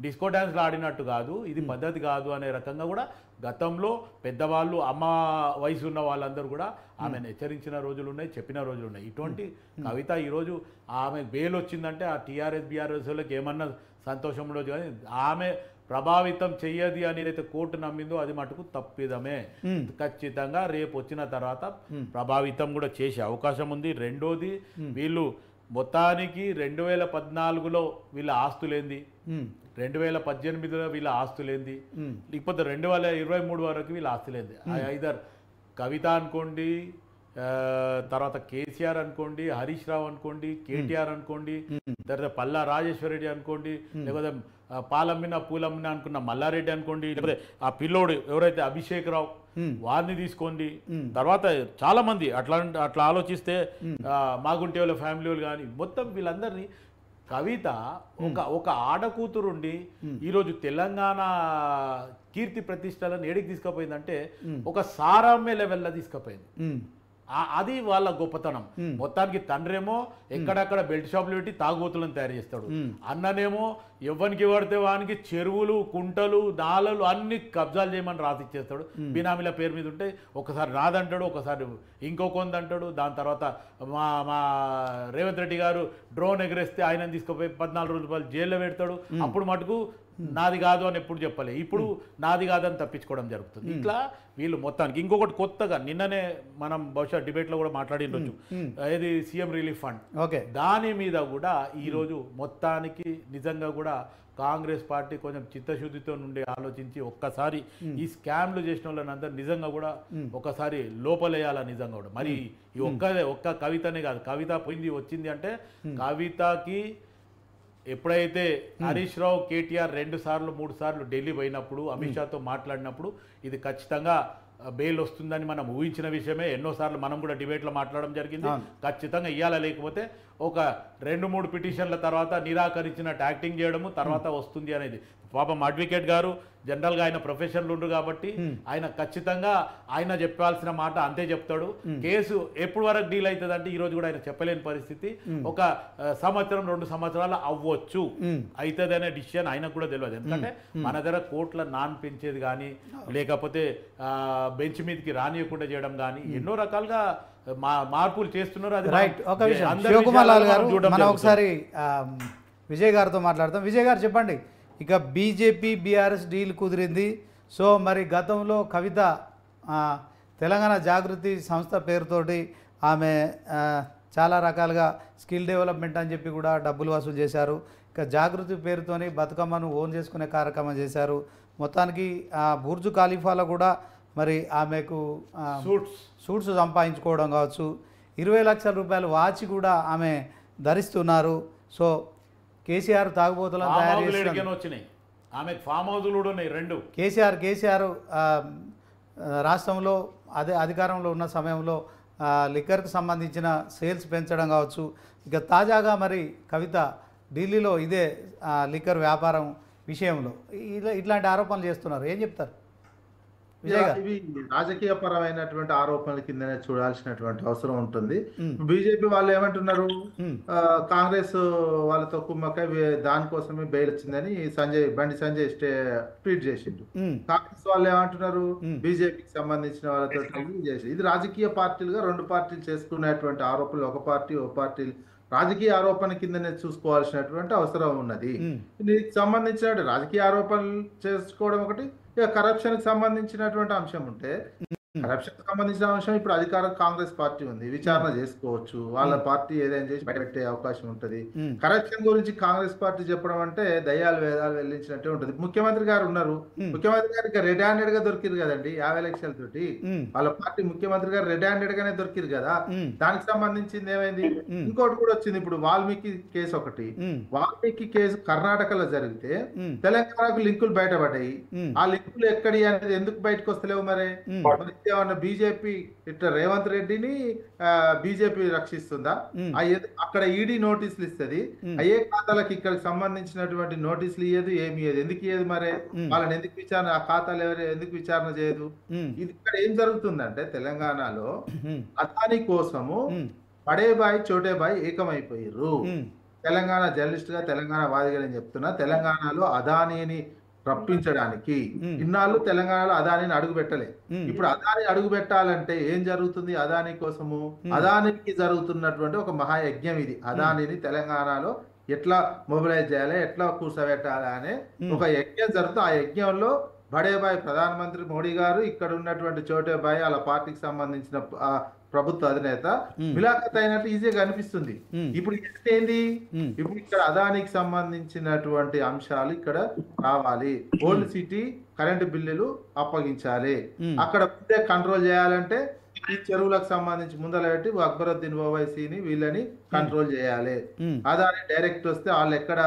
డిస్కో డ్యాన్స్లు ఆడినట్టు కాదు, ఇది పద్ధతి కాదు అనే రకంగా కూడా గతంలో పెద్దవాళ్ళు అమ్మ వయసు ఉన్న వాళ్ళందరూ కూడా ఆమెను హెచ్చరించిన రోజులు ఉన్నాయి, చెప్పిన రోజులు ఉన్నాయి. ఇటువంటి కవిత ఈరోజు ఆమె బెయిల్ వచ్చిందంటే ఆ టీఆర్ఎస్ బీఆర్ఎస్లకు ఏమన్నా సంతోషం ఉండదు, కానీ ఆమె ప్రభావితం చెయ్యది అని ఏదైతే కోర్టు నమ్మిందో అది మటుకు తప్పిదమే. ఖచ్చితంగా రేపు వచ్చిన తర్వాత ప్రభావితం కూడా చేసే అవకాశం ఉంది. రెండోది, వీళ్ళు మొత్తానికి 2014లో వీళ్ళ ఆస్తులేంది, 2018లో వీళ్ళ ఆస్తులేంది, లేకపోతే 2023 వరకు వీళ్ళ ఆస్తులేంది. ఐదర్ కవిత అనుకోండి, తర్వాత కేసీఆర్ అనుకోండి, హరీష్ రావు అనుకోండి, కేటీఆర్ అనుకోండి, తర్వాత పల్లా రాజేశ్వరరెడ్డి అనుకోండి, లేకపోతే పాలమ్మిన పూలమ్మిన అనుకున్న మల్లారెడ్డి అనుకోండి, లేకపోతే ఆ పిల్లోడు ఎవరైతే అభిషేక్ రావు వారిని తీసుకోండి. తర్వాత చాలా మంది అట్లా ఆలోచిస్తే మాగుంటే వాళ్ళ ఫ్యామిలీ వాళ్ళు కానీ మొత్తం వీళ్ళందరినీ కవిత ఒక ఆడకూతురుండి ఈరోజు తెలంగాణ కీర్తి ప్రతిష్టలను ఏడికి తీసుకుపోయిందంటే ఒక సారామ్య లెవెల్లో తీసుకుపోయింది. అది వాళ్ళ గొప్పతనం. మొత్తానికి తండ్రేమో ఎక్కడక్కడ బెల్ట్ షాపులు పెట్టి తాగుబోతులను తయారు చేస్తాడు, అన్ననేమో ఎవరికి పడితే వానికి చెరువులు, కుంటలు, నాలలు అన్ని కబ్జాలు చేయమని రాసిచ్చేస్తాడు. బినామీల పేరు మీద ఉంటే ఒకసారి నాదంటాడు, ఒకసారి ఇంకో కొందంటాడు. దాని తర్వాత మా రేవంత్ రెడ్డి గారు డ్రోన్ ఎగరేస్తే ఆయన తీసుకుపోయి 14 రూపాయలు జైల్లో పెడతాడు. అప్పుడు మటుకు నాది కాదు అని ఎప్పుడు చెప్పలే, ఇప్పుడు నాది కాదని తప్పించుకోవడం జరుగుతుంది. ఇట్లా వీళ్ళు మొత్తానికి ఇంకొకటి కొత్తగా నిన్ననే మనం బహుశా డిబేట్లో కూడా మాట్లాడిండొచ్చు, ఏది సీఎం రిలీఫ్ ఫండ్, దాని మీద కూడా ఈరోజు మొత్తానికి నిజంగా కూడా కాంగ్రెస్ పార్టీ కొంచెం చిత్తశుద్ధితో నుండి ఆలోచించి ఒక్కసారి ఈ స్కామ్లు చేసిన వాళ్ళందరూ నిజంగా కూడా ఒకసారి లోపలేయాలా నిజంగా కూడా. మరి ఈ ఒక్క కవితనే కాదు, కవిత పోయింది వచ్చింది అంటే కవితకి ఎప్పుడైతే హరీష్ రావు, కేటీఆర్ 2 సార్లు 3 సార్లు ఢిల్లీ పోయినప్పుడు అమిత్ షాతో మాట్లాడినప్పుడు ఇది ఖచ్చితంగా బెయిల్ వస్తుందని మనం ఊహించిన విషయమే. ఎన్నోసార్లు మనం కూడా డిబేట్లో మాట్లాడడం జరిగింది. ఖచ్చితంగా ఇవ్వాలా, లేకపోతే ఒక 2-3 పిటిషన్ల తర్వాత నిరాకరించినట్టు యాక్టింగ్ చేయడము తర్వాత వస్తుంది అనేది. పాపం అడ్వకేట్ గారు జనరల్గా ఆయన ప్రొఫెషన్లు ఉండరు కాబట్టి ఆయన ఖచ్చితంగా ఆయన చెప్పాల్సిన మాట అంతే చెప్తాడు. కేసు ఎప్పుడు వరకు డీల్ అవుతుంది అంటే ఈరోజు కూడా ఆయన చెప్పలేని పరిస్థితి. ఒక 1-2 సంవత్సరాలు అవ్వచ్చు, అవుతుంది అనే డిసిషన్ ఆయనకు కూడా తెలియదు. ఎందుకంటే మన దగ్గర కోర్టుల నాన్ పెంచేది కానీ లేకపోతే బెంచ్ మీదకి రానియకుండా చేయడం కానీ ఎన్నో రకాలుగా మార్పులు చేస్తున్నారు. అది రైట్. ఒక విషయం శివకుమార్ లాల్ గారు, మనం ఒకసారి విజయ్ గారితో మాట్లాడతాం. విజయ్ గారు చెప్పండి, ఇక బీజేపీ బీఆర్ఎస్ డీల్ కుదిరింది. సో మరి గతంలో కవిత తెలంగాణ జాగృతి సంస్థ పేరుతోటి ఆమె చాలా రకాలుగా స్కిల్ డెవలప్మెంట్ అని చెప్పి కూడా డబ్బులు వసూలు చేశారు. ఇక జాగృతి పేరుతోని బతుకమ్మను ఓన్ చేసుకునే కార్యక్రమం చేశారు. మొత్తానికి బుర్జు ఖలీఫాలో కూడా మరి ఆమెకు సూట్స్ సంపాదించుకోవడం కావచ్చు, 20 లక్షల రూపాయల వాచ్ కూడా ఆమె ధరిస్తున్నారు. సో కేసీఆర్ తాగుబోతులను తయారు వచ్చినాయి, ఆమె ఫామ్ హౌస్లు కూడా ఉన్నాయి 2. కేసీఆర్ రాష్ట్రంలో అధికారంలో ఉన్న సమయంలో లిక్కర్కి సంబంధించిన సేల్స్ పెంచడం కావచ్చు. ఇక తాజాగా మరి కవిత ఢిల్లీలో ఇదే లిక్కర్ వ్యాపారం విషయంలో ఇట్లాంటి ఆరోపణలు చేస్తున్నారు. ఏం చెప్తారు? ఇవి రాజకీయ పరమైనటువంటి ఆరోపణల కిందనే చూడాల్సినటువంటి అవసరం ఉంటుంది. బీజేపీ వాళ్ళు ఏమంటున్నారు, కాంగ్రెస్ వాళ్ళతో కుమ్మక్క దానికోసమే బెయిల్ వచ్చిందని బండి సంజయ్ ట్వీట్ చేసిండు. కాంగ్రెస్ వాళ్ళు ఏమంటున్నారు, బీజేపీకి సంబంధించిన వాళ్ళతో చేసి ఇది రాజకీయ పార్టీలుగా 2 పార్టీలు చేసుకునేటువంటి ఆరోపణలు ఒక పార్టీ రాజకీయ ఆరోపణ కిందనే చూసుకోవాల్సినటువంటి అవసరం ఉన్నది. దీనికి సంబంధించిన రాజకీయ ఆరోపణలు చేసుకోవడం ఒకటి, ఇక కరప్షన్ కి సంబంధించినటువంటి అంశం ఉంటే కరప్షన్ కి సంబంధించిన అంశం ఇప్పుడు అధికార కాంగ్రెస్ పార్టీ ఉంది, విచారణ చేసుకోవచ్చు, వాళ్ళ పార్టీ ఏదైనా చేసి బయటపెట్టే అవకాశం ఉంటది. కరప్షన్ గురించి కాంగ్రెస్ పార్టీ చెప్పడం అంటే దయ్యాలు వేదాలు వెల్లించినట్టే ఉంటది. ముఖ్యమంత్రి గారు ఉన్నారు, ముఖ్యమంత్రి గారికి రెడ్ హ్యాండెడ్ గా దొరికిరు కదండి 50 లక్షల తోటి. వాళ్ళ పార్టీ ముఖ్యమంత్రి గారు రెడ్ హ్యాండెడ్ గానే దొరికిరు కదా. దానికి సంబంధించింది ఏమైంది, ఇంకోటి కూడా వచ్చింది. ఇప్పుడు వాల్మీకి కేసు ఒకటి, వాల్మీకి కేసు కర్ణాటకలో జరిగితే తెలంగాణకు లింకులు బయటపడ్డాయి. ఆ లింకులు ఎక్కడి అనేది ఎందుకు బయటకు వస్తలేవు? మరి ఏమన్నా బీజేపీ ఇట్లా రేవంత్ రెడ్డిని బీజేపీ రక్షిస్తుందా? అక్కడ ఈడీ నోటీసులు ఇస్తుంది, అయ్యే ఖాతాలకు ఇక్కడ సంబంధించినటువంటి నోటీసులు ఇయ్యదు, ఏమి ఇయ్యదు. ఎందుకు ఇయ్యదు? మరి వాళ్ళని ఎందుకు విచారణ, ఆ ఖాతాలు ఎవరు ఎందుకు విచారణ చేయదు? ఇది ఇక్కడ ఏం జరుగుతుందంటే తెలంగాణలో అదాని కోసము బడే బాయ్ చోటే బాయ్ ఏకమైపోయారు. తెలంగాణ జర్నలిస్ట్ గా తెలంగాణ వాదిగా నేను చెప్తున్నా, తెలంగాణలో అదానీని రప్పించడానికి ఇన్నాళ్ళు తెలంగాణలో అదానీని అడుగు పెట్టలే. ఇప్పుడు అదాని అడుగు పెట్టాలంటే ఏం జరుగుతుంది? అదానీ కోసము అదానికి జరుగుతున్నటువంటి ఒక మహాయజ్ఞం ఇది. అదానీని తెలంగాణలో ఎట్లా మొబిలైజ్ చేయాలి, ఎట్లా కూర్చోబెట్టాలి అనే ఒక యజ్ఞం జరుగుతుంది. ఆ యజ్ఞంలో బడేబాయ్ ప్రధానమంత్రి మోడీ గారు, ఇక్కడ ఉన్నటువంటి చోటేబాయ్ వాళ్ళ పార్టీకి సంబంధించిన ప్రభుత్వ అధినేత మిలాఖత్ అయినట్టు ఈజీగా అనిపిస్తుంది. ఇప్పుడు ఏంటి? ఇప్పుడు ఇక్కడ అదానికి సంబంధించినటువంటి అంశాలు ఇక్కడ రావాలి. ఓల్డ్ సిటీ కరెంటు బిల్లులు అప్పగించాలి. అక్కడ ముందే కంట్రోల్ చేయాలంటే ఈ చెరువులకు సంబంధించి ముందర పెట్టి అక్బరుద్దీన్ ఓవైసీని వీళ్ళని కంట్రోల్ చేయాలి. అదాని డైరెక్ట్ వస్తే వాళ్ళు ఎక్కడ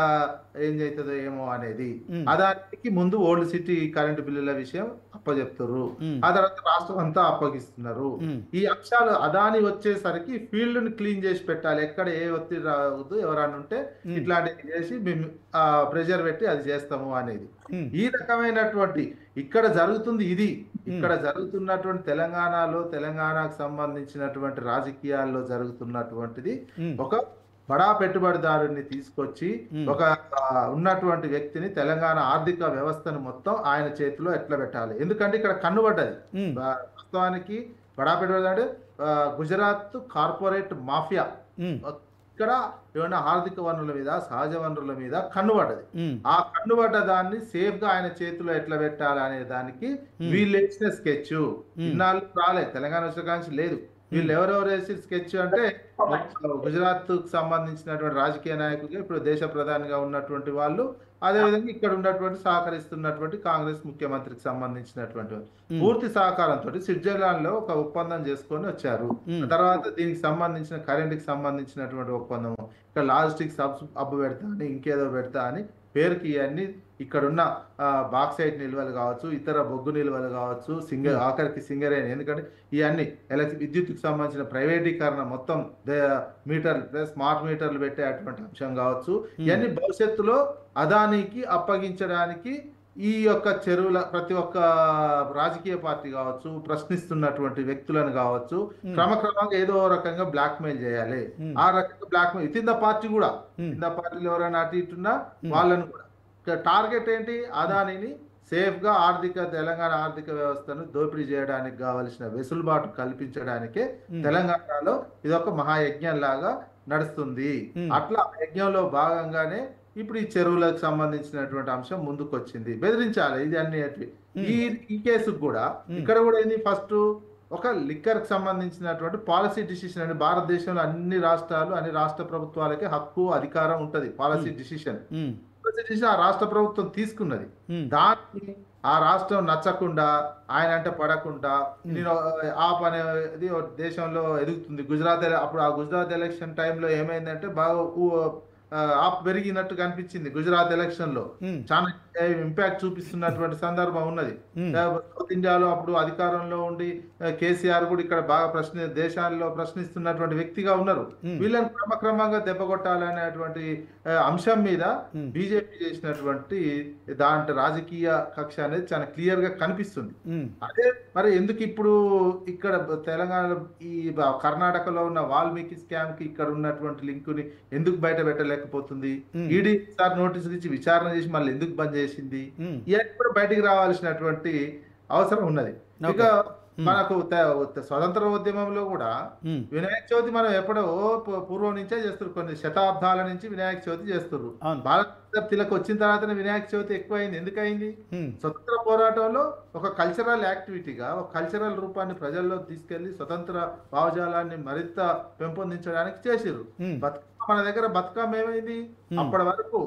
ఏం చేస్తుందో ఏమో అనేది. అదానికి ముందు ఓల్డ్ సిటీ కరెంటు బిల్లుల విషయం అప్పచెప్తారు. ఆ తర్వాత రాష్ట్రం అంతా అప్పగిస్తున్నారు. ఈ అంశాలు అదాని వచ్చేసరికి ఫీల్డ్ ని క్లీన్ చేసి పెట్టాలి. ఎక్కడ ఏ ఒత్తిడి రావద్దు, ఎవరన్నా ఉంటే ఇట్లాంటివి చేసి మేము ప్రెషర్ పెట్టి అది చేస్తాము అనేది. ఈ రకమైనటువంటి ఇక్కడ జరుగుతుంది ఇది. ఇక్కడ జరుగుతున్నటువంటి తెలంగాణలో తెలంగాణకు సంబంధించినటువంటి రాజకీయాల్లో జరుగుతున్నటువంటిది ఒక బడా పెట్టుబడిదారుని తీసుకొచ్చి ఒక ఉన్నటువంటి వ్యక్తిని తెలంగాణ ఆర్థిక వ్యవస్థను మొత్తం ఆయన చేతిలో ఎట్లా పెట్టాలి. ఎందుకంటే ఇక్కడ కన్నుబడ్డది వాస్తవానికి బడా పెట్టుబడిదారు గుజరాత్ కార్పొరేట్ మాఫియా ఇక్కడ ఏమైనా ఆర్థిక వనరుల మీద సహజ వనరుల మీద కన్నుబడ్డది. ఆ కన్నుబడ్డ దాన్ని సేఫ్ గా ఆయన చేతిలో ఎట్లా పెట్టాలి అనే దానికి వీళ్ళు వేసిన స్కెచ్ ఇన్నాళ్ళు రాలేదు. తెలంగాణ వచ్చిన లేదు. వీళ్ళు ఎవరెవరు వేసిన స్కెచ్ అంటే గుజరాత్ కు సంబంధించినటువంటి రాజకీయ నాయకులు, ఇప్పుడు దేశ ప్రధానిగా ఉన్నటువంటి వాళ్ళు, అదేవిధంగా ఇక్కడ ఉన్నటువంటి సహకరిస్తున్నటువంటి కాంగ్రెస్ ముఖ్యమంత్రికి సంబంధించినటువంటి పూర్తి సహకారంతో స్విట్జర్లాండ్ లో ఒక ఒప్పందం చేసుకొని వచ్చారు. తర్వాత దీనికి సంబంధించిన కరెంట్ కి సంబంధించినటువంటి ఒప్పందము, ఇక్కడ లాజిస్టిక్ సబ్స్ అబ్బు పెడతా అని ఇంకేదో పెడతా అని పేరుకి ఇవన్నీ ఇక్కడున్న బాక్సైట్ నిల్వలు కావచ్చు, ఇతర బొగ్గు నిల్వలు కావచ్చు, ఆఖరికి సింగరేణి, ఎందుకంటే ఇవన్నీ విద్యుత్కు సంబంధించిన ప్రైవేటీకరణ మొత్తం మీటర్లు స్మార్ట్ మీటర్లు పెట్టే అటువంటి అంశం కావచ్చు, ఇవన్నీ భవిష్యత్తులో అదానికి అప్పగించడానికి ఈ యొక్క చెరువుల ప్రతి ఒక్క రాజకీయ పార్టీ కావచ్చు, ప్రశ్నిస్తున్నటువంటి వ్యక్తులను కావచ్చు, క్రమక్రమంగా ఏదో రకంగా బ్లాక్ మెయిల్ చేయాలి. ఆ రకంగా blackmail in the party కూడా, ఇన్ ద పార్టీలు ఎవరైనా అటు ఇటున్నా వాళ్ళను కూడా టార్గెట్ ఏంటి? అదానిని సేఫ్ గా తెలంగాణ ఆర్థిక వ్యవస్థను దోపిడీ చేయడానికి కావలసిన వెసులుబాటు కల్పించడానికే తెలంగాణలో ఇదొక మహాయజ్ఞం లాగా నడుస్తుంది. అట్లా యజ్ఞంలో భాగంగానే ఇప్పుడు ఈ చెరువులకు సంబంధించినటువంటి అంశం ముందుకు వచ్చింది. బెదిరించాలి ఇది అన్ని. ఈ కేసుకు కూడా ఇక్కడ కూడా ఏంది, ఫస్ట్ ఒక లిక్కర్ కి సంబంధించినటువంటి పాలసీ డిసిషన్ అని భారతదేశంలో అన్ని రాష్ట్రాలు అన్ని రాష్ట్ర ప్రభుత్వాలకి హక్కు అధికారం ఉంటది. పాలసీ డిసిషన్ ఆ రాష్ట్ర ప్రభుత్వం తీసుకున్నది. దాన్ని ఆ రాష్ట్రం నచ్చకుండా ఆయన అంటే పడకుండా నేను ఆ పని దేశంలో ఎదుగుతుంది. గుజరాత్ అప్పుడు ఆ గుజరాత్ ఎలక్షన్ టైంలో ఏమైందంటే బాగా ఆప్ పెరిగినట్టు కనిపించింది. గుజరాత్ ఎలక్షన్ లో చాలా ఇంపాక్ట్ చూపిస్తున్నటువంటి సందర్భం ఉన్నది. సౌత్ ఇండియాలో అప్పుడు అధికారంలో ఉండి కేసీఆర్ కూడా ఇక్కడ బాగా దేశాల్లో ప్రశ్నిస్తున్నటువంటి వ్యక్తిగా ఉన్నారు. వీళ్ళని క్రమక్రమంగా దెబ్బకొట్టాలనేటువంటి అంశం మీద బీజేపీ చేసినటువంటి దాంట్లో రాజకీయ కక్ష అనేది చాలా క్లియర్ గా కనిపిస్తుంది. అదే మరి ఎందుకు ఇప్పుడు ఇక్కడ తెలంగాణలో ఈ కర్ణాటకలో ఉన్న వాల్మీకి స్కామ్ కి ఇక్కడ ఉన్నటువంటి లింక్ ని ఎందుకు బయట పెట్టలేకపోతుంది? ఈడీ సార్ నోటీసులు ఇచ్చి విచారణ చేసి మళ్ళీ ఎందుకు బంద్ చేసింది? ఇవన్నీ కూడా బయటికి రావాల్సినటువంటి అవసరం ఉన్నది. ఇక మనకు స్వతంత్ర ఉద్యమంలో కూడా వినాయక చవితి మనం ఎప్పుడో పూర్వం నుంచే చేస్తారు. కొన్ని శతాబ్దాల నుంచి వినాయక చవితి చేస్తారు. బాలగంగాధర్ తిలక్ వచ్చిన తర్వాతనే వినాయక చవితి ఎక్కువైంది. ఎందుకైంది? స్వతంత్ర పోరాటంలో ఒక కల్చరల్ యాక్టివిటీగా ఒక కల్చరల్ రూపాన్ని ప్రజల్లో తీసుకెళ్లి స్వతంత్ర భావజాలాన్ని మరింత పెంపొందించడానికి చేసిర్రు. బతుకమ్మ మన దగ్గర బతుకమ్మ ఏమైంది? అప్పటి వరకు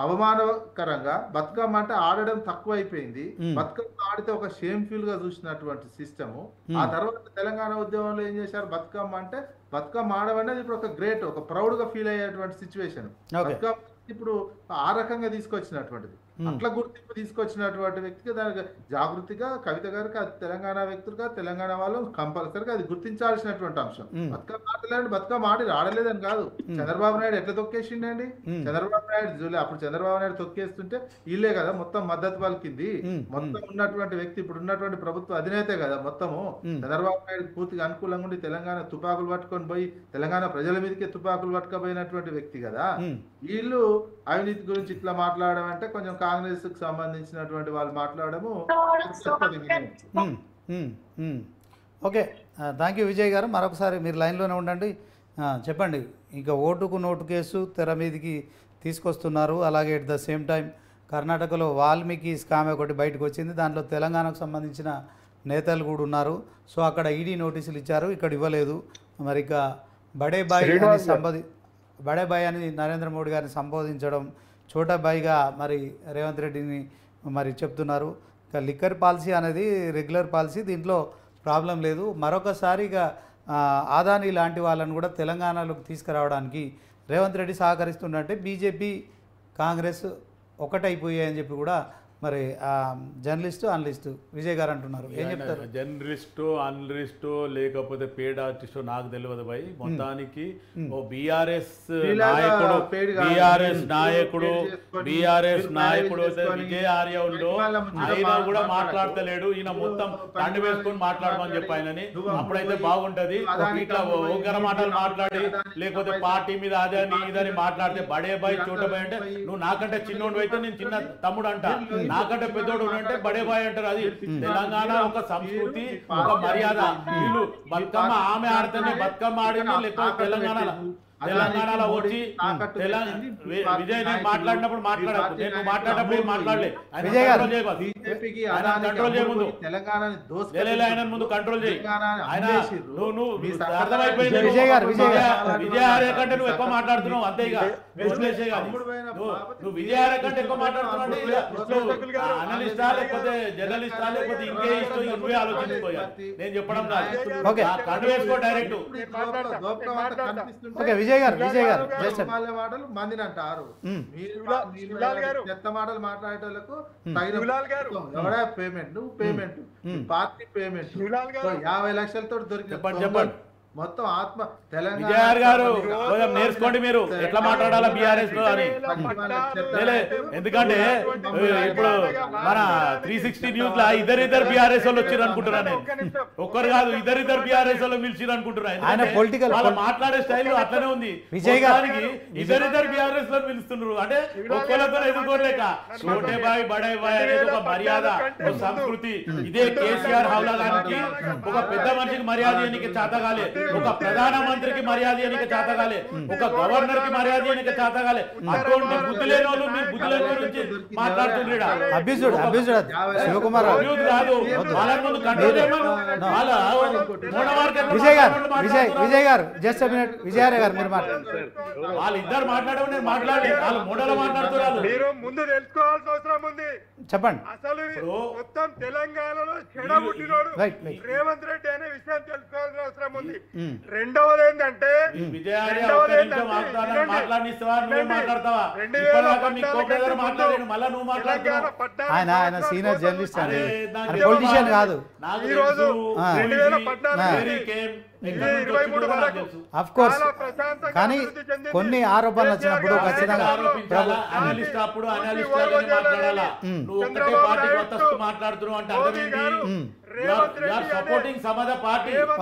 అవమానకరంగా బతుకమ్మ అంటే ఆడడం తక్కువ అయిపోయింది. బతుకమ్మ ఆడితే ఒక షేమ్ఫుల్ గా చూసినటువంటి సిస్టమ్. ఆ తర్వాత తెలంగాణ ఉద్యమంలో ఏం చేశారు? బతుకమ్మ అంటే బతుకమ్మ ఆడడం అనేది ఇప్పుడు ఒక గ్రేట్, ఒక ప్రౌడ్ గా ఫీల్ అయ్యేటువంటి సిచ్యువేషన్. బతుకమ్మ ఇప్పుడు ఆ రకంగా తీసుకొచ్చినటువంటిది. అట్లా గుర్తింపు తీసుకొచ్చినటువంటి వ్యక్తికి దానికి జాగృతిగా కవిత గారికి అది తెలంగాణ వ్యక్తులుగా తెలంగాణ వాళ్ళు కంపల్సరీగా అది గుర్తించాల్సినటువంటి అంశం. బతుకమ్మ ఆడలేదండి, బతుకమ్మ ఆడి ఆడలేదని కాదు. చంద్రబాబు నాయుడు ఎట్లా తొక్కేసిండండి? చంద్రబాబు నాయుడు అప్పుడు చంద్రబాబు నాయుడు తొక్కేస్తుంటే వీళ్ళే కదా మొత్తం మద్దతు పలికింది. మొత్తం ఉన్నటువంటి వ్యక్తి ఇప్పుడు ఉన్నటువంటి ప్రభుత్వ అధినేతే కదా మొత్తము. చంద్రబాబు నాయుడు పూర్తిగా అనుకూలంగా ఉండి తెలంగాణ తుపాకులు పట్టుకొని పోయి తెలంగాణ ప్రజల మీదకే తుపాకులు పట్టుకపోయినటువంటి వ్యక్తి కదా. వీళ్ళు అవినీతి గురించి ఇట్లా మాట్లాడడం అంటే కొంచెం కాంగ్రెస్ కు సంబంధించినటువంటి వాళ్ళు మాట్లాడము. ఓకే, థ్యాంక్ యూ విజయ్ గారు. మరొకసారి మీరు లైన్లోనే ఉండండి. చెప్పండి, ఇంకా ఓటుకు నోటు కేసు తెర మీదకి తీసుకొస్తున్నారు. అలాగే ఎట్ ద సేమ్ టైం కర్ణాటకలో వాల్మీకి స్కామ్ ఒకటి బయటకు వచ్చింది. దాంట్లో తెలంగాణకు సంబంధించిన నేతలు కూడా ఉన్నారు. సో అక్కడ ఈడీ నోటీసులు ఇచ్చారు, ఇక్కడ ఇవ్వలేదు. మరి ఇక బడేబాయ్ అని నరేంద్ర మోడీ గారిని సంబోధించడం, చోటాబాయిగా మరి రేవంత్ రెడ్డిని మరి చెప్తున్నారు. ఇక లిక్కర్ పాలసీ అనేది రెగ్యులర్ పాలసీ, దీంట్లో ప్రాబ్లం లేదు. మరొకసారిగా ఆదాని లాంటి వాళ్ళని కూడా తెలంగాణలోకి తీసుకురావడానికి రేవంత్ రెడ్డి సహకరిస్తున్నట్టే బీజేపీ కాంగ్రెస్ ఒకటైపోయాయని చెప్పి కూడా మరి జర్నలిస్టు అనలిస్టు విజయ్ గారు అంటున్నారు. ఏం చెప్తారు? జర్నలిస్టు అనలిస్టు లేకపోతే పేడ్ ఆర్టిస్టు నాకు తెలియదు భయ్. మొత్తానికి ఓ బీఆర్ఎస్ నాయకుడు విజయ్ ఆర్యలో ఆయన కూడా మాట్లాడతలేడు. ఈయన మొత్తం తండ్రి వేసుకొని మాట్లాడమని చెప్పి ఆయనని, అప్పుడైతే బాగుంటది. ఇట్లా ఒగ్గర మాటలు మాట్లాడి లేకపోతే పార్టీ మీద అదని ఇదని మాట్లాడితే బడేబాయ్ చోటబాయ్ అంటే నువ్వు నాకంటే చిన్నోడు అయితే నేను చిన్న తమ్ముడు అంట, నాకంటే పెద్దోడు అంటే బడేబాయ్ అంటారు. అది తెలంగాణ ఒక సంస్కృతి, ఒక మర్యాద. వీళ్ళు బతుకమ్మ ఆమె ఆడితేనే బతుకమ్మ ఆడింది, లేకపోతే తెలంగాణలో వచ్చి విజయ్ నేను మాట్లాడినప్పుడు మాట్లాడదు, నేను మాట్లాడినప్పుడు మాట్లాడలే. కంట్రోల్ చేయ ముందు ఆయన ముందు కంట్రోల్ చేయి. ఆయన నువ్వు అర్థమైపోయింది. విజయ్ ఆర్య కంటే నువ్వు ఎక్కువ మాట్లాడుతున్నావు అంతే. ఇక నువ్వు విజయ్ ఆర్య కంటే ఎక్కువ మాట్లాడుతున్నావు. అనలిస్టా లేకపోతే జర్నలిస్టా లేకపోతే ఇంకే ఇష్టం, నువ్వే ఆలోచించుకోవాలి. నేను చెప్పడం కాదు, కండు వేసుకో డైరెక్ట్. మాటలు మందిని అంటారు. చెత్త మాటలు మాట్లాడేటోళ్లకు ఎవడా పేమెంట్, నువ్వు పేమెంట్, పార్టీ పేమెంట్ 50 లక్షలతో దొరికి మొత్తం ఆత్మ తెలంగాణ గారు నేర్చుకోండి మీరు ఎట్లా మాట్లాడాలా బీఆర్ఎస్ లో అని. ఎందుకంటే ఇప్పుడు మన 360 న్యూస్ లా ఇద్దరిద్దరు బీఆర్ఎస్ వాళ్ళు వచ్చారు అనుకుంటున్నా. నేను ఒక్కరు కాదు, ఇద్దరిద్దరు బీఆర్ఎస్ వాళ్ళు పిలిచిరు అనుకుంటున్నా. మాట్లాడే స్టైల్ అట్లనే ఉంది. విజయగారికి ఇద్దరిద్దరు బీఆర్ఎస్ లో పిలుస్తున్నారు అంటే ఒక్కరితో ఎదుర్కోలేక. చోటే బాయ్ బడే బాయ్ అనేది ఒక మర్యాద, ఒక సంస్కృతి. ఇదే కేసీఆర్ హౌలా గారికి ఒక పెద్ద మనిషికి మర్యాద ఇవ్వడానికి చేతగాలే, ఒక ప్రధానమంత్రికి మర్యాద ఇవ్వడానికి చేతగాలే, ఒక గవర్నర్ కి మర్యాద ఇవ్వడానికి చేతగాలే. అటువంటి బుద్ధి లేని వాళ్ళు మీరు బుద్ధి లేని గురించి మాట్లాడుతుండ్రా. శివకుమార్ విజయ్ గారు జస్ట్ విజయారే గారు మీరు మాట్లాడారు. వాళ్ళిద్దరు మాట్లాడవు, నేను మాట్లాడి వాళ్ళు మూడలో మాట్లాడుతున్నారు. మీరు ముందు తెలుసుకోవాల్సిన అవసరం ఉంది. చెప్పండి. అసలు మొత్తం తెలంగాణలో చెడబుట్టినోడు రేవంత్ రెడ్డి అనే విషయం తెలుసుకోవాల్సిన అవసరం ఉంది. రెండవది ఏంటంటే ఆయన సీనియర్ జర్నలిస్ట్ అండి, పొలిటీషియన్ కాదు. అఫ్ కోర్స్, కానీ కొన్ని ఆరోపణలు వచ్చినప్పుడు ఖచ్చితంగా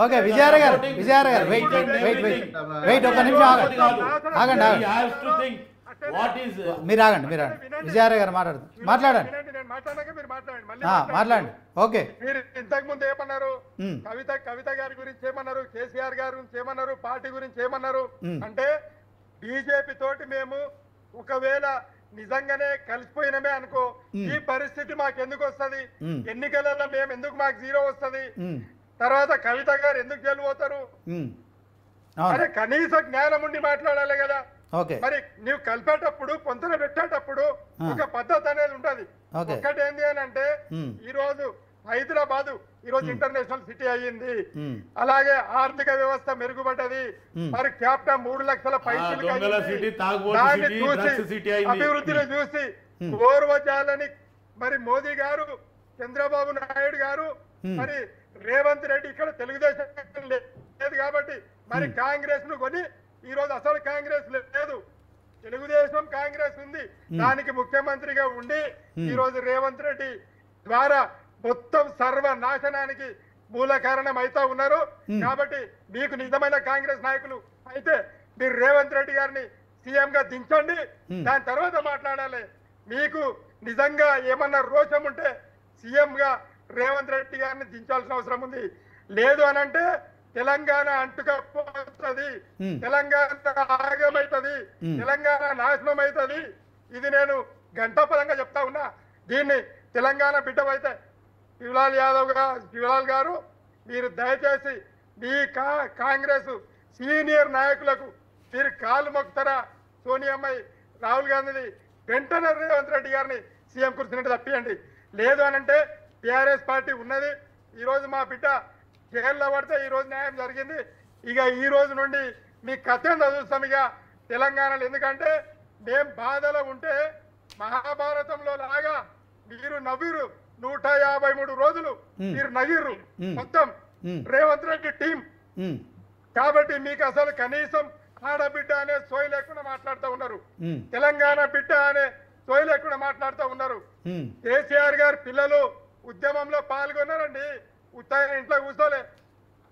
ఓకే విజయార గారు వెయిట్ ఒక్క నిమిషం ఆగండి. మీరు ఆగండి విజయార గారు మాట్లాడండి. ఓకే, మీరు ఇంతకు ముందు ఏమన్నారు? కవిత గారి గురించి ఏమన్నారు, కేసీఆర్ గారి గురించి ఏమన్నారు, పార్టీ గురించి ఏమన్నారు అంటే బీజేపీ తోటి మేము ఒకవేళ నిజంగానే కలిసిపోయినమే అనుకో, ఈ పరిస్థితి మాకు ఎందుకు వస్తుంది, ఎన్నికలలో మేము ఎందుకు మాకు 0 వస్తుంది, తర్వాత కవిత గారు ఎందుకు గెలిపోతారు? అరే కనీస జ్ఞానం ఉండి మాట్లాడాలి కదా. మరి నువ్వు కలిపేటప్పుడు పొంతన పెట్టేటప్పుడు ఒక పద్ధతి అనేది ఉంటది. ఒకటి ఏంది అని అంటే ఈ రోజు హైదరాబాద్ ఈరోజు ఇంటర్నేషనల్ సిటీ అయ్యింది. అలాగే ఆర్థిక వ్యవస్థ మెరుగుపడ్డది. మరి క్యాపిటల్ 3 లక్షల పైసలు అభివృద్ధిని చూసి ఓర్వజాలని మరి మోదీ గారు, చంద్రబాబు నాయుడు గారు, మరి రేవంత్ రెడ్డి ఇక్కడ తెలుగుదేశం లేదు కాబట్టి మరి కాంగ్రెస్ ను కొని ఈ రోజు అసలు కాంగ్రెస్ లేదు, తెలుగుదేశం కాంగ్రెస్ ఉంది. దానికి ముఖ్యమంత్రిగా ఉండి ఈ రోజు రేవంత్ రెడ్డి ద్వారా మొత్తం సర్వనాశనానికి మూల కారణం అవుతా ఉన్నారు. కాబట్టి మీకు నిజమైన కాంగ్రెస్ నాయకులు అయితే మీరు రేవంత్ రెడ్డి గారిని సీఎం గా దించండి, దాని తర్వాత మాట్లాడాలి. మీకు నిజంగా ఏమన్నా రోషం ఉంటే సీఎం గా రేవంత్ రెడ్డి గారిని దించాల్సిన అవసరం ఉంది. లేదు అనంటే తెలంగాణ అంటుకపోతుంది, తెలంగాణ ఆగమైతుంది, తెలంగాణ నాశనం అవుతుంది. ఇది నేను గంటాపరంగా చెప్తా ఉన్నా. దీన్ని తెలంగాణ బిడ్డవైతే శివలాల్ గారు మీరు దయచేసి మీ కాంగ్రెస్ సీనియర్ నాయకులకు మీరు కాలు మొక్కుతారా? సోనియమ్మాయి, రాహుల్ గాంధీని వెంటనే రేవంత్ రెడ్డి గారిని సీఎం కుర్చీని తప్పియండి. లేదు అనంటే టీఆర్ఎస్ పార్టీ ఉన్నది. ఈ రోజు మా బిడ్డ జైల్లో పడితే ఈ రోజు న్యాయం జరిగింది. ఇక ఈ రోజు నుండి మీ కథ చూస్తాం ఇక తెలంగాణలో. ఎందుకంటే మేం బాధలో ఉంటే మహాభారతంలో లాగా మీరు నవ్విరు 153 రోజులు మీరు నవ్విర్రు మొత్తం రేవంత్ రెడ్డి టీం. కాబట్టి మీకు అసలు కనీసం ఆడబిడ్డ అనే సోయి లేకుండా మాట్లాడుతూ ఉన్నారు, తెలంగాణ బిడ్డ అనే సోయి లేకుండా మాట్లాడుతూ ఉన్నారు. కేసీఆర్ గారి పిల్లలు ఉద్యమంలో పాల్గొన్నారండి, ఉత్తగా ఇంట్లో కూర్చోలే.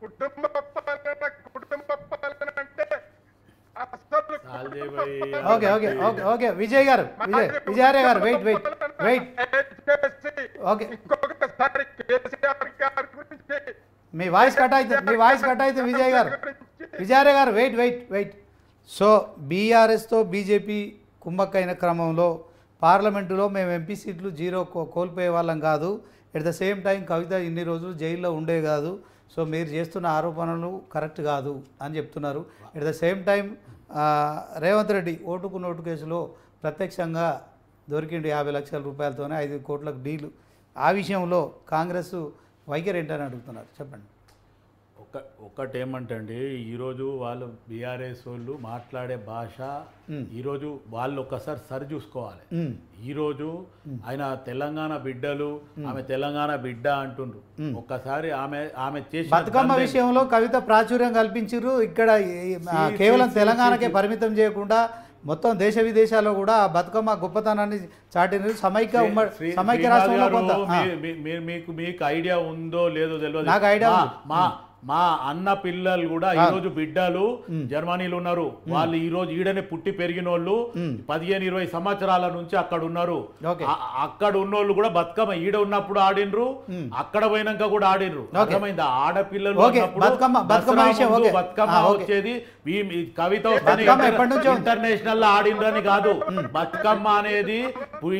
కుటుంబ పాలన అంటే అసలు okay okay okay okay Vijay గారు, విజయార్య గారు వెయిట్ వెయిట్ వెయిట్ ఓకే, ఇంకొకసారి కేసీఆర్ గారి గురించి మీ వాయిస్ కట్ అయితే విజయ్ గారు, విజయార్య గారు వెయిట్ వెయిట్ వెయిట్. సో బీఆర్ఎస్తో బీజేపీ కుమ్మక్కైన క్రమంలో పార్లమెంటులో మేము ఎంపీ సీట్లు 0 కోల్పోయే వాళ్ళం కాదు. At the same time Kavitha ఇన్ని రోజులు జైల్లో ఉండే కాదు. సో మీరు చేస్తున్న ఆరోపణలు కరెక్ట్ కాదు అని చెప్తున్నారు. At the same time Revanth Reddy ఓటుకు నోటు కేసులో ప్రత్యక్షంగా దొరికిండు 50 లక్షల రూపాయలతోనే 5 కోట్లకు డీలు. ఆ విషయంలో కాంగ్రెస్ వైఖరి ఏంటని అడుగుతున్నారు, చెప్పండి. ఒకటేమంటే అండి, ఈరోజు వాళ్ళు బీఆర్ఎస్ వాళ్ళు మాట్లాడే భాష ఈరోజు వాళ్ళు ఒక్కసారి సరి చూసుకోవాలి. ఈరోజు ఆయన తెలంగాణ బిడ్డలు, ఆమె తెలంగాణ బిడ్డ అంటుండ్రు. ఒక్కసారి ఆమె చేసిన బతుకమ్మ విషయంలో కవిత ప్రాచుర్యం కల్పించారు. ఇక్కడ కేవలం తెలంగాణకే పరిమితం చేయకుండా మొత్తం దేశ విదేశాల్లో కూడా బతుకమ్మ గొప్పతనాన్ని చాటిన సమైక్య రాష్ట్రంలో మీకు ఐడియా ఉందో లేదో తెలియదు. నాకు ఐడియా మా అన్న పిల్లలు కూడా ఈరోజు బిడ్డలు జర్మనీలో ఉన్నారు. వాళ్ళు ఈ రోజు ఈడనే పుట్టి పెరిగిన వాళ్ళు 15-20 సంవత్సరాల నుంచి అక్కడ ఉన్నారు. అక్కడ ఉన్నోళ్ళు కూడా బతుకమ్మ ఈడ ఉన్నప్పుడు ఆడినరు, అక్కడ పోయినాక కూడా ఆడినరు. అర్థమైందా? ఆడపిల్లలు బతుకమ్మ వచ్చేది కవిత ఇంటర్నేషనల్ ఆడినరని కాదు. బతుకమ్మ అనేది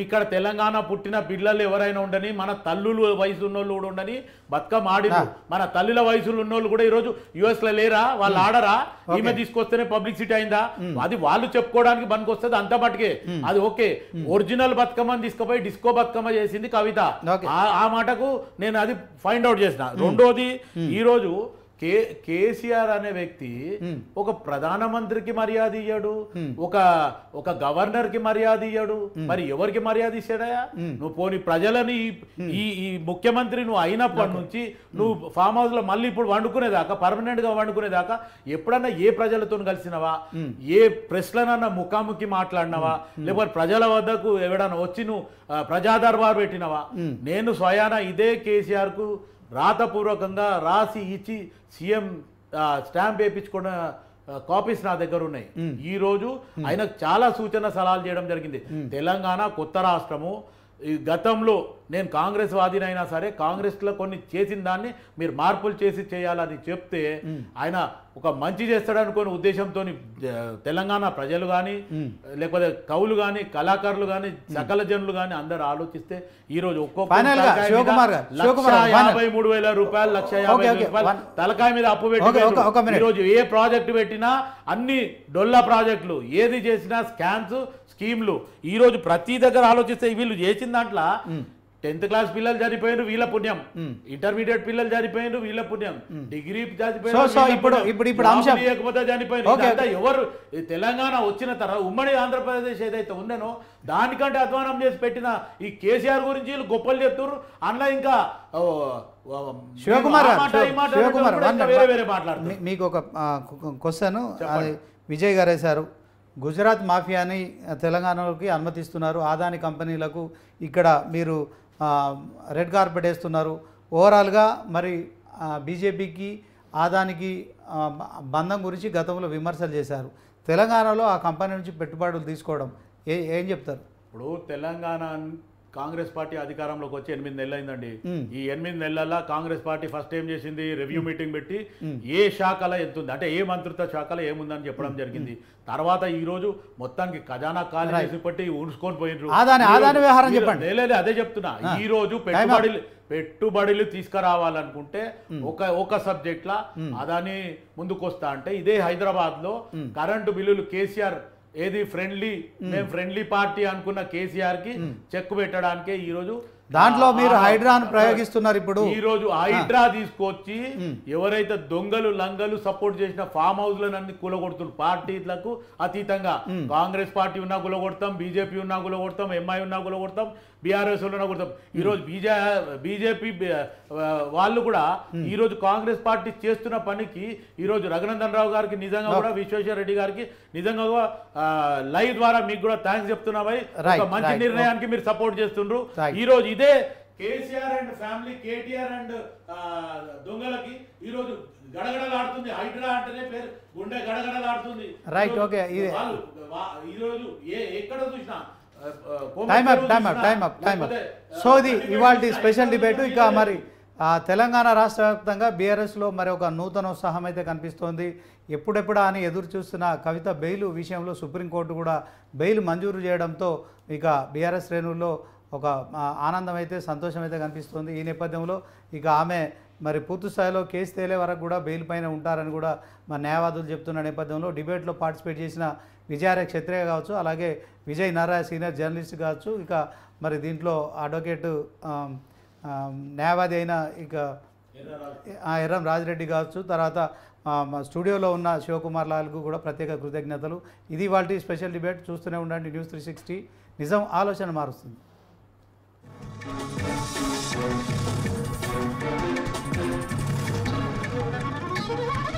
ఇక్కడ తెలంగాణ పుట్టిన పిల్లలు ఎవరైనా ఉండని, మన తల్లులు వయసు ఉన్నోళ్ళు కూడా ఉండని బతుకమ్మ ఆడినరు. మన తల్లుల వయసులో ఉన్నోళ్ళు కూడా ఈరోజు యుఎస్ లో లేరా? వాళ్ళు ఆడరా? ఈమె తీసుకొస్తేనే పబ్లిసిటీ అయిందా? అది వాళ్ళు చెప్పుకోవడానికి పనికి వస్తుంది అంత మటుకే. అది ఓకే. ఒరిజినల్ బతుకమ్మని తీసుకుపోయి డిస్కో బతుకమ్మ చేసింది కవిత. ఆ మాటకు నేను అది ఫైండ్ అవుట్ చేసిన. రెండోది, ఈరోజు కేసీఆర్ అనే వ్యక్తి ఒక ప్రధానమంత్రికి మర్యాద ఇయ్యాడు, ఒక గవర్నర్ కి మర్యాద ఇయ్యాడు. మరి ఎవరికి మర్యాద ఇచ్చాడయా? నువ్వు పోని ప్రజలని ఈ ముఖ్యమంత్రి నువ్వు అయినప్పటి నుంచి నువ్వు ఫామ్ హౌస్ లో మళ్ళీ ఇప్పుడు వండుకునేదాకా, పర్మనెంట్ గా వండుకునేదాకా ఎప్పుడన్నా ఏ ప్రజలతో కలిసినవా? ఏ ప్రెస్లనన్నా ముఖాముఖి మాట్లాడినవా? లేకపోతే ప్రజల వద్దకు ఎవడన్నా వచ్చి నువ్వు ప్రజా దర్బార్ పెట్టినవా? నేను స్వయాన ఇదే కేసీఆర్ కు రాతపూర్వకంగా రాసి ఇచ్చి సీఎం స్టాంప్ వేయించుకున్న కాపీస్ నా దగ్గర ఉన్నాయి. ఈ రోజు ఆయనకు చాలా సూచన సలహాలు చేయడం జరిగింది. తెలంగాణ కొత్త రాష్ట్రము, ఈ గతంలో నేను కాంగ్రెస్ వాదినైనా సరే కాంగ్రెస్లో కొన్ని చేసిన దాన్ని మీరు మార్పులు చేసి చేయాలని చెప్తే ఆయన ఒక మంచి చేస్తాడనుకునే ఉద్దేశంతో తెలంగాణ ప్రజలు కానీ, లేకపోతే కవులు కానీ, కళాకారులు కానీ, సకల జనులు కానీ అందరు ఆలోచిస్తే ఈరోజు ఒక్కొక్క 1,53,000 రూపాయలు, 1,50,000 రూపాయలు తలకాయ మీద అప్పు పెట్టి ఈరోజు ఏ ప్రాజెక్టు పెట్టినా అన్ని డొల్లా ప్రాజెక్టులు, ఏది చేసినా స్కామ్స్, స్కీమ్లు. ఈరోజు ప్రతి దగ్గర ఆలోచిస్తే వీళ్ళు చేసిన దాంట్లో 10th క్లాస్ పిల్లలు చనిపోయినారు వీళ్ళ పుణ్యం, ఇంటర్మీడియట్ పిల్లలు చనిపోయినారు వీళ్ళ పుణ్యం, డిగ్రీ ఇప్పుడు అంశం లేకపోతే చనిపోయినారు. ఎవరు తెలంగాణ వచ్చిన తర్వాత ఉమ్మడి ఆంధ్రప్రదేశ్ ఏదైతే ఉండనో దానికంటే అధ్వానం చేసి పెట్టిన ఈ కేసీఆర్ గురించి వీళ్ళు గొప్పలు చెప్తారు. అందులో ఇంకా శివకుమార్ వేరే మాట్లాడుతున్నారు. మీకు ఒక క్వశ్చన్ విజయ్ గారు వేశారు. గుజరాత్ మాఫియాని తెలంగాణలోకి అనుమతిస్తున్నారు, ఆదాని కంపెనీలకు ఇక్కడ మీరు రెడ్ కార్పెట్ వేస్తున్నారు. ఓవరాల్గా మరి బీజేపీకి ఆదానికి బంధం గురించి గతంలో విమర్శలు చేశారు. తెలంగాణలో ఆ కంపెనీ నుంచి పెట్టుబడులు తీసుకోవడం ఏం చెప్తారు? ఇప్పుడు తెలంగాణ కాంగ్రెస్ పార్టీ అధికారంలోకి వచ్చి 8 నెలలు అయిందండి. ఈ 8 నెలల కాంగ్రెస్ పార్టీ ఫస్ట్ ఏం చేసింది, రివ్యూ మీటింగ్ పెట్టి ఏ శాఖలో ఎంత ఉంది అంటే ఏ మంత్రిత్వ శాఖలో ఏముందని చెప్పడం జరిగింది. తర్వాత ఈ రోజు మొత్తానికి ఖజానా ఖాళీ చేసి పట్టి ఊడ్చుకొని పోయినరు. లేదు అదే చెప్తున్నా. ఈ రోజు పెట్టుబడులు తీసుకురావాలనుకుంటే ఒక సబ్జెక్ట్ లా అదాని ముందుకు వస్తా అంటే ఇదే హైదరాబాద్ లో కరెంటు బిల్లులు కేసీఆర్ ఏది మేము ఫ్రెండ్లీ పార్టీ అనుకున్న కేసీఆర్ కి చెక్ పెట్టడానికే ఈ రోజు దాంట్లో మీరు హైడ్రాను ప్రయోగిస్తున్నారు. ఇప్పుడు ఈ రోజు హైడ్రా తీసుకొచ్చి ఎవరైతే దొంగలు లంగలు సపోర్ట్ చేసిన ఫామ్ హౌస్లను అన్ని కూలగొడుతున్నారు. పార్టీలకు అతీతంగా కాంగ్రెస్ పార్టీ ఉన్నా కూలగొడతాం, బీజేపీ ఉన్నా కూలగొడతాం, ఎంఐ ఉన్నా కూలగొడతాం, బీఆర్ఎస్ ఉన్నా కొడతాం. ఈరోజు బీజేపీ వాళ్ళు కూడా ఈరోజు కాంగ్రెస్ పార్టీ చేస్తున్న పనికి ఈరోజు రఘునందన్ రావు గారికి నిజంగా కూడా విశ్వేశ్వర రెడ్డి గారికి నిజంగా లైవ్ ద్వారా మీకు కూడా థ్యాంక్స్ చెప్తున్నామై. ఒక మంచి నిర్ణయానికి మీరు సపోర్ట్ చేస్తుండ్రు. ఈ రోజు ఇదే KCR and family, KTR and దొంగలకి ఈ రోజు గడగడలాడుతుంది. హైడ్రా అంటేనే పేరు గుండె గడగడలాడుతుంది. Right, okay. ఈ రోజు ఎక్కడ చూసినా టైమ్ అప్. సో ఇది ఇవాళ స్పెషల్ డిబేట్. ఇక మరి తెలంగాణ రాష్ట్ర వ్యాప్తంగా బీఆర్ఎస్లో మరి ఒక నూతన ఉత్సాహం అయితే కనిపిస్తోంది. ఎప్పుడెప్పుడా అని ఎదురు చూస్తున్న కవిత బెయిల్ విషయంలో సుప్రీంకోర్టు కూడా బెయిల్ మంజూరు చేయడంతో ఇక బీఆర్ఎస్ శ్రేణుల్లో ఒక ఆనందం అయితే, సంతోషం అయితే కనిపిస్తుంది. ఈ నేపథ్యంలో ఇక ఆమె మరి పూర్తి స్థాయిలో కేసు తేలే వరకు కూడా బెయిల్ పైన ఉంటారని కూడా మా న్యాయవాదులు చెప్తున్న నేపథ్యంలో డిబేట్లో పార్టిసిపేట్ చేసిన విజయారే క్షత్రియ కావచ్చు, అలాగే విజయ్ నారాయణ సీనియర్ జర్నలిస్ట్ కావచ్చు, ఇక మరి దీంట్లో అడ్వకేట్ న్యాయవాది అయిన ఇక ఎర్రం రాజిరెడ్డి కావచ్చు, తర్వాత స్టూడియోలో ఉన్న శివకుమార్ లాల్కు కూడా ప్రత్యేక కృతజ్ఞతలు. ఇది వాళ్ళ స్పెషల్ డిబేట్. చూస్తూనే ఉండండి న్యూస్ 360. నిజం ఆలోచన మారుస్తుంది.